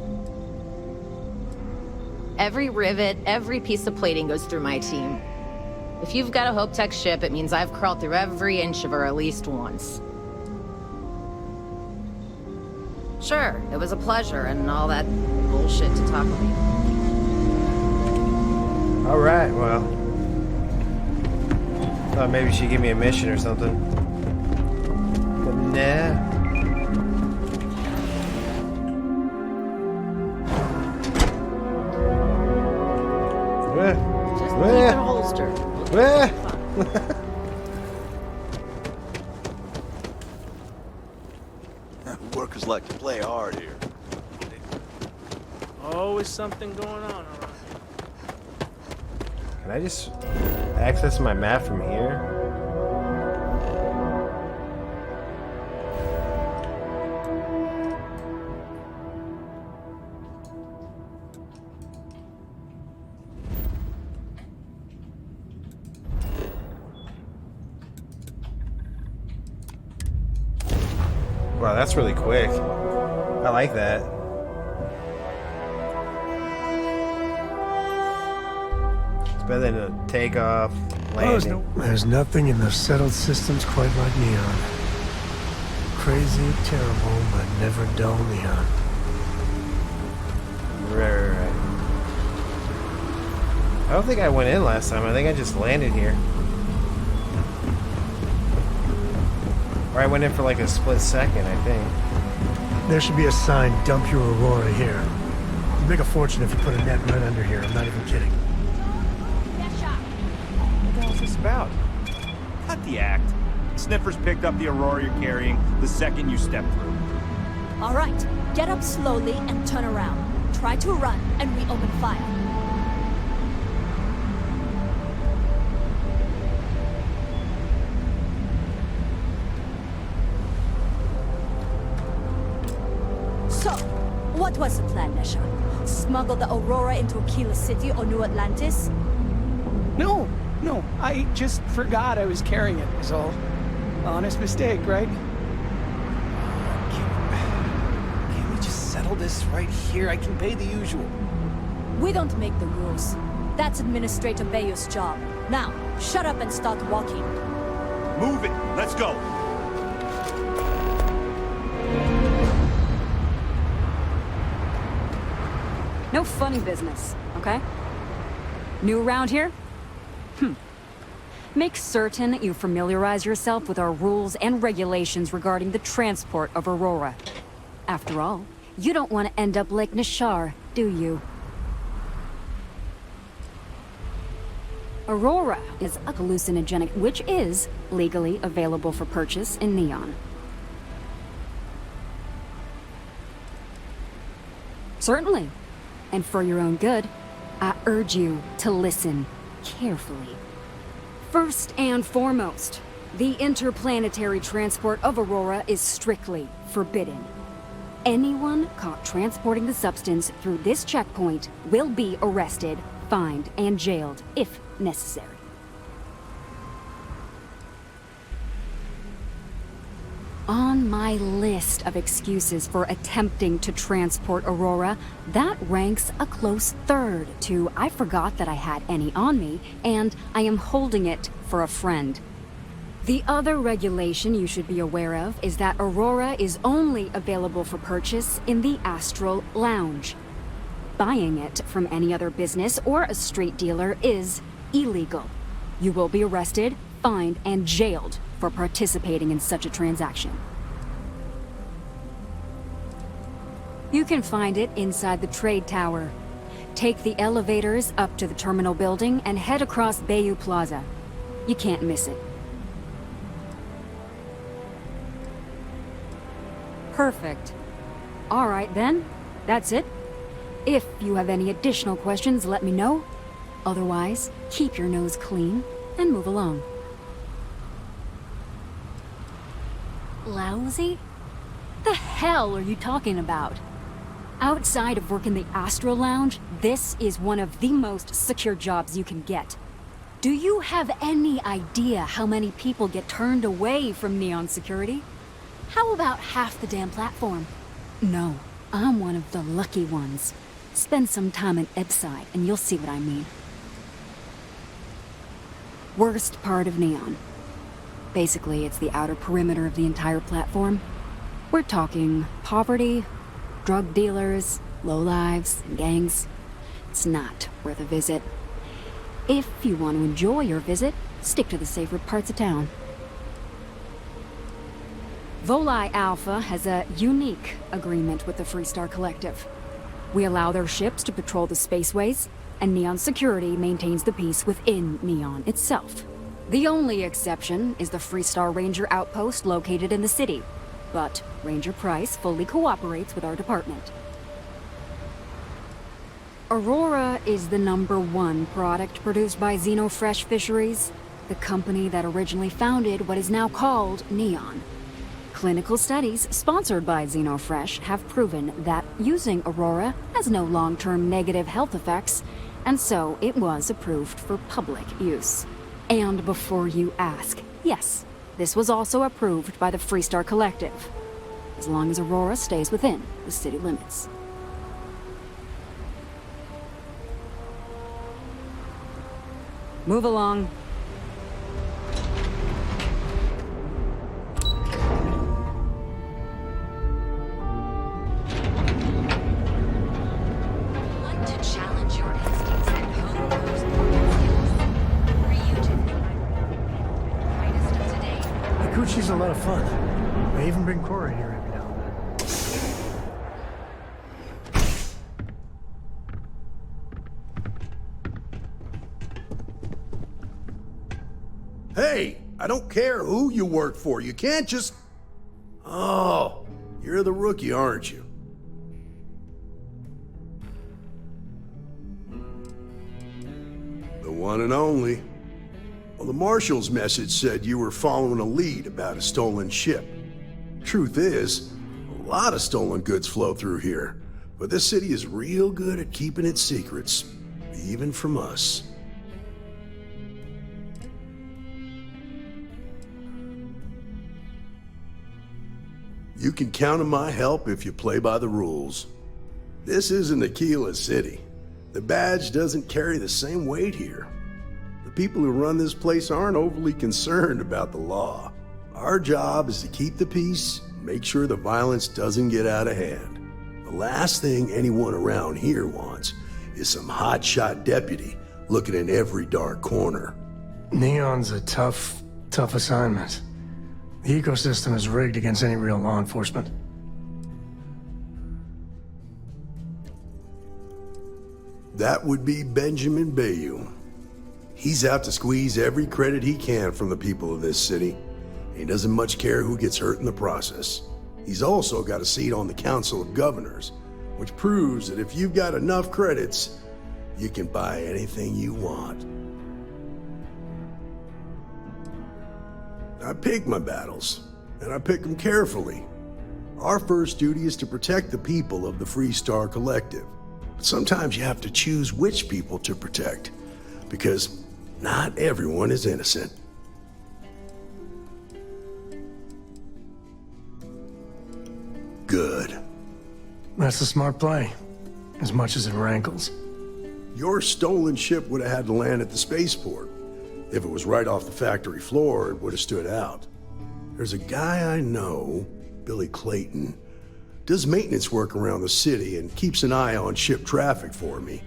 Every rivet, every piece of plating goes through my team. If you've got a Hope Tech ship, it means I've crawled through every inch of her at least once. Sure, it was a pleasure and all that bullshit to talk with you. Alright, well. Thought maybe she'd give me a mission or something. But nah. Just keep it holstered. Workers like to play hard here. Always something going on around here. Can I just access my map from here? Wow, that's really quick. I like that. It's better than a takeoff, landing. There's nothing in the settled systems quite like Neon. Crazy, terrible, but never dull Neon. Right. I don't think I went in last time. I think I just landed here. Or I went in for like a split second, I think. There should be a sign, dump your Aurora here. You'd make a fortune if you put a net right under here. I'm not even kidding. What the hell is this about? Cut the act. Sniffers picked up the Aurora you're carrying the second you step through. All right, get up slowly and turn around. Try to run, and we open fire. So, what was the plan, Nesha? Smuggle the Aurora into Aquila City or New Atlantis? No, I just forgot I was carrying it, is all. Honest mistake, right? Can we just settle this right here? I can pay the usual. We don't make the rules. That's Administrator Bayou's job. Now, shut up and start walking. Move it! Let's go! No funny business, okay? New around here? Make certain you familiarize yourself with our rules and regulations regarding the transport of Aurora. After all, you don't want to end up like Nishar, do you? Aurora is a hallucinogenic which is legally available for purchase in Neon. Certainly. And for your own good, I urge you to listen carefully. First and foremost, the interplanetary transport of Aurora is strictly forbidden. Anyone caught transporting the substance through this checkpoint will be arrested, fined, and jailed if necessary. On my list of excuses for attempting to transport Aurora, that ranks a close third to I forgot that I had any on me, and I am holding it for a friend. The other regulation you should be aware of is that Aurora is only available for purchase in the Astral Lounge. Buying it from any other business or a street dealer is illegal. You will be arrested, fined, and jailed for participating in such a transaction. You can find it inside the trade tower. Take the elevators up to the terminal building and head across Bayou Plaza. You can't miss it. Perfect. All right then, that's it. If you have any additional questions, let me know. Otherwise, keep your nose clean and move along. Lousy? The hell are you talking about? Outside of work in the Astral Lounge, this is one of the most secure jobs you can get. Do you have any idea how many people get turned away from Neon security? How about half the damn platform? No, I'm one of the lucky ones. Spend some time in Ebside and you'll see what I mean. Worst part of Neon. Basically, it's the outer perimeter of the entire platform. We're talking poverty, drug dealers, lowlives, and gangs. It's not worth a visit. If you want to enjoy your visit, stick to the safer parts of town. Volii Alpha has a unique agreement with the Freestar Collective. We allow their ships to patrol the spaceways, and Neon Security maintains the peace within Neon itself. The only exception is the Freestar Ranger outpost located in the city, but Ranger Price fully cooperates with our department. Aurora is the #1 product produced by Xenofresh Fisheries, the company that originally founded what is now called Neon. Clinical studies sponsored by Xenofresh have proven that using Aurora has no long-term negative health effects, and so it was approved for public use. And before you ask, yes, this was also approved by the Freestar Collective, as long as Aurora stays within the city limits. Move along. She's a lot of fun. I even bring Cora here every now it. Hey, I don't care who you work for. You can't just... Oh, you're the rookie, aren't you? The one and only. Well, the Marshal's message said you were following a lead about a stolen ship. Truth is, a lot of stolen goods flow through here, but this city is real good at keeping its secrets, even from us. You can count on my help if you play by the rules. This isn't Aquila City. The badge doesn't carry the same weight here. The people who run this place aren't overly concerned about the law. Our job is to keep the peace, make sure the violence doesn't get out of hand. The last thing anyone around here wants is some hotshot deputy looking in every dark corner. Neon's a tough assignment. The ecosystem is rigged against any real law enforcement. That would be Benjamin Bayou. He's out to squeeze every credit he can from the people of this city. He doesn't much care who gets hurt in the process. He's also got a seat on the Council of Governors, which proves that if you've got enough credits, you can buy anything you want. I pick my battles, and I pick them carefully. Our first duty is to protect the people of the Freestar Collective. But sometimes you have to choose which people to protect, because not everyone is innocent. Good. That's a smart play, as much as it rankles. Your stolen ship would have had to land at the spaceport. If it was right off the factory floor, it would have stood out. There's a guy I know, Billy Clayton, does maintenance work around the city and keeps an eye on ship traffic for me.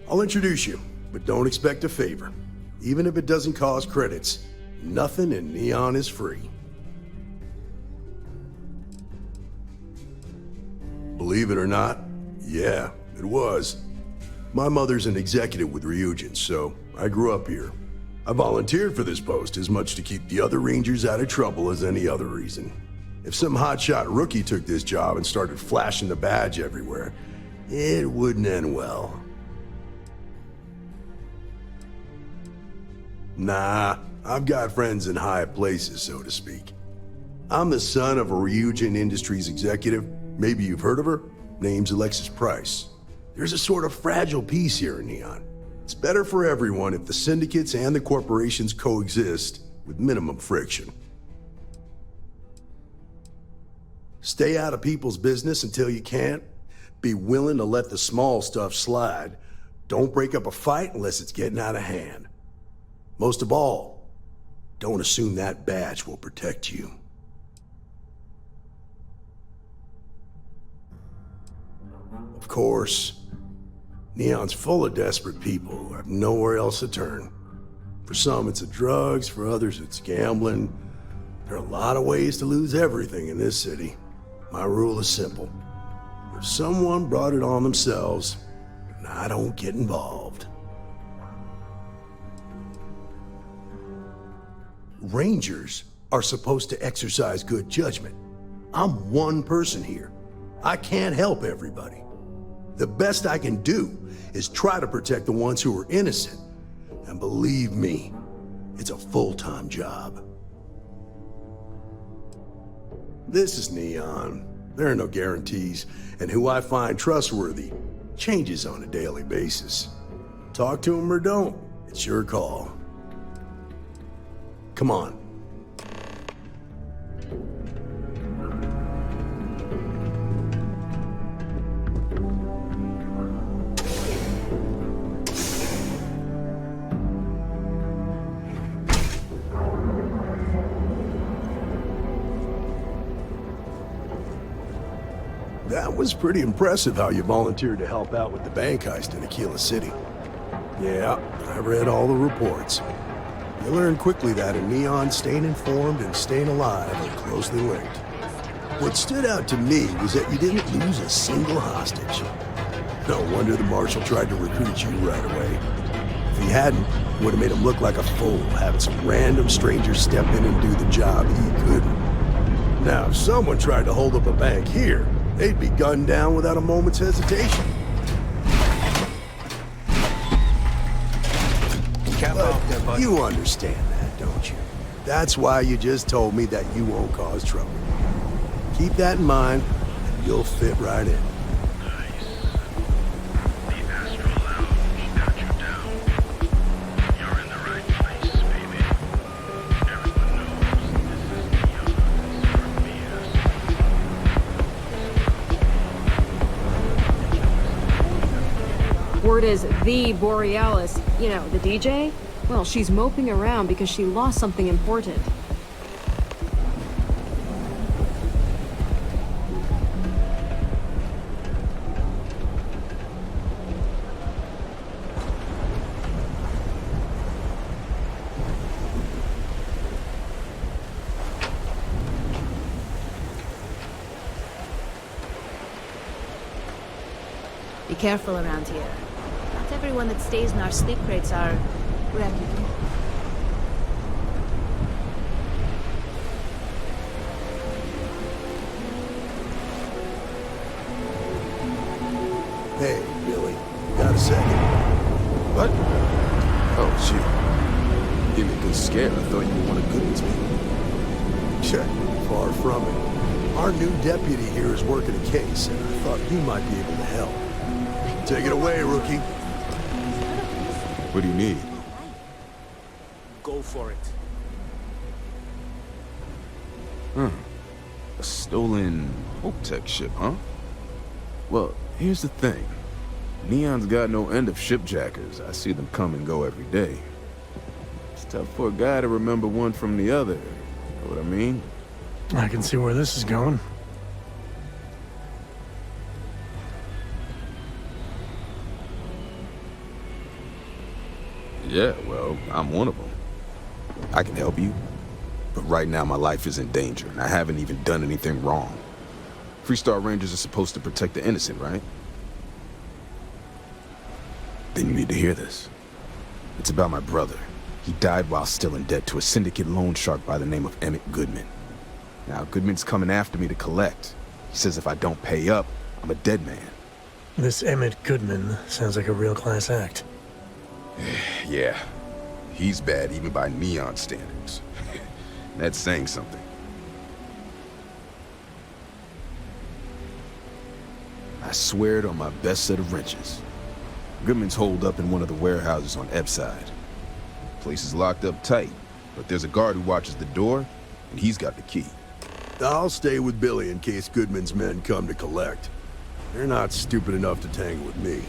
I'll introduce you, but don't expect a favor. Even if it doesn't cost credits, nothing in Neon is free. Believe it or not, yeah, it was. My mother's an executive with Ryujin, so I grew up here. I volunteered for this post as much to keep the other Rangers out of trouble as any other reason. If some hotshot rookie took this job and started flashing the badge everywhere, it wouldn't end well. Nah, I've got friends in high places, so to speak. I'm the son of a Ryujin Industries executive. Maybe you've heard of her? Name's Alexis Price. There's a sort of fragile peace here in Neon. It's better for everyone if the syndicates and the corporations coexist with minimum friction. Stay out of people's business until you can't. Be willing to let the small stuff slide. Don't break up a fight unless it's getting out of hand. Most of all, don't assume that badge will protect you. Of course, Neon's full of desperate people who have nowhere else to turn. For some, it's the drugs. For others, it's gambling. There are a lot of ways to lose everything in this city. My rule is simple. If someone brought it on themselves, I don't get involved. Rangers are supposed to exercise good judgment. I'm one person here. I can't help everybody. The best I can do is try to protect the ones who are innocent. And believe me, it's a full-time job. This is Neon. There are no guarantees, and who I find trustworthy changes on a daily basis. Talk to them or don't, it's your call. Come on. That was pretty impressive how you volunteered to help out with the bank heist in Aquila City. Yeah, I read all the reports. You learned quickly that in Neon, staying informed and staying alive are closely linked. What stood out to me was that you didn't lose a single hostage. No wonder the Marshal tried to recruit you right away. If he hadn't, it would have made him look like a fool, having some random stranger step in and do the job he couldn't. Now, if someone tried to hold up a bank here, they'd be gunned down without a moment's hesitation. But you understand that, don't you? That's why you just told me that you won't cause trouble. Keep that in mind, and you'll fit right in. Word is the Borealis, you know, the DJ? Well, she's moping around because she lost something important. Be careful around here. Not everyone that stays in our sleep crates are reputable. Hey, Billy. Got a second? What? Oh, shit. Give me a good scare. I thought you were one of Goodman's men. Check. Far from it. Our new deputy here is working a case, and I thought you might be able to help. Take it away, rookie. What do you need? Go for it. A stolen Hope Tech ship, huh? Well, here's the thing. Neon's got no end of shipjackers. I see them come and go every day. It's tough for a guy to remember one from the other. You know what I mean? I can see where this is going. Yeah, well, I'm one of them. I can help you, but right now my life is in danger, and I haven't even done anything wrong. Freestar Rangers are supposed to protect the innocent, right? Then you need to hear this. It's about my brother. He died while still in debt to a syndicate loan shark by the name of Emmett Goodman. Now, Goodman's coming after me to collect. He says if I don't pay up, I'm a dead man. This Emmett Goodman sounds like a real class act. Yeah, he's bad even by Neon standards. That's saying something. I swear it on my best set of wrenches. Goodman's holed up in one of the warehouses on Epside. Place is locked up tight, but there's a guard who watches the door, and he's got the key. I'll stay with Billy in case Goodman's men come to collect. They're not stupid enough to tangle with me.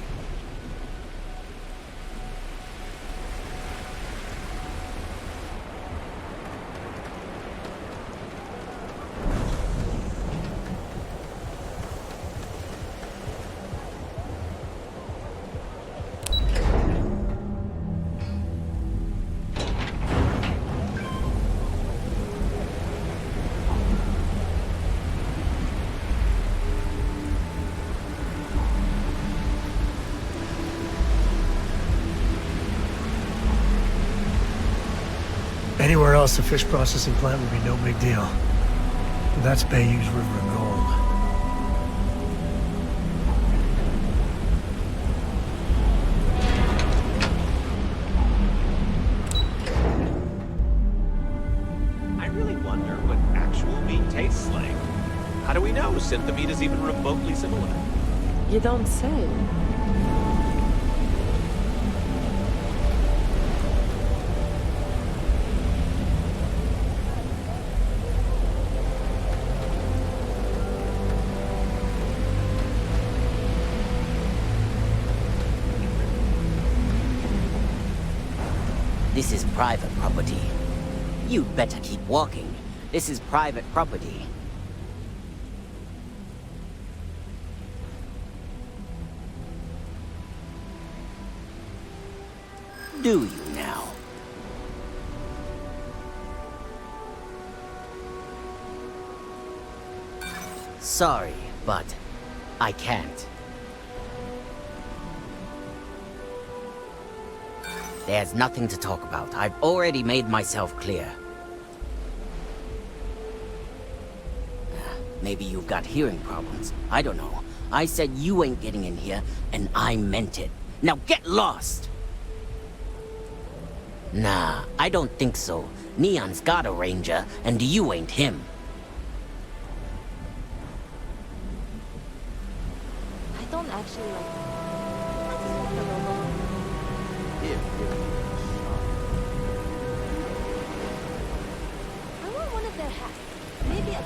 Anywhere else, the fish processing plant would be no big deal. But that's Bayou's River of Gold. I really wonder what actual meat tastes like. How do we know synth meat is even remotely similar? You don't say. This is private property. You'd better keep walking. This is private property. Do you now? Sorry, but I can't. There's nothing to talk about. I've already made myself clear. Maybe you've got hearing problems. I don't know. I said you ain't getting in here, and I meant it. Now get lost! Nah, I don't think so. Neon's got a ranger, and you ain't him. I don't actually like that. I want one of their hats. Maybe a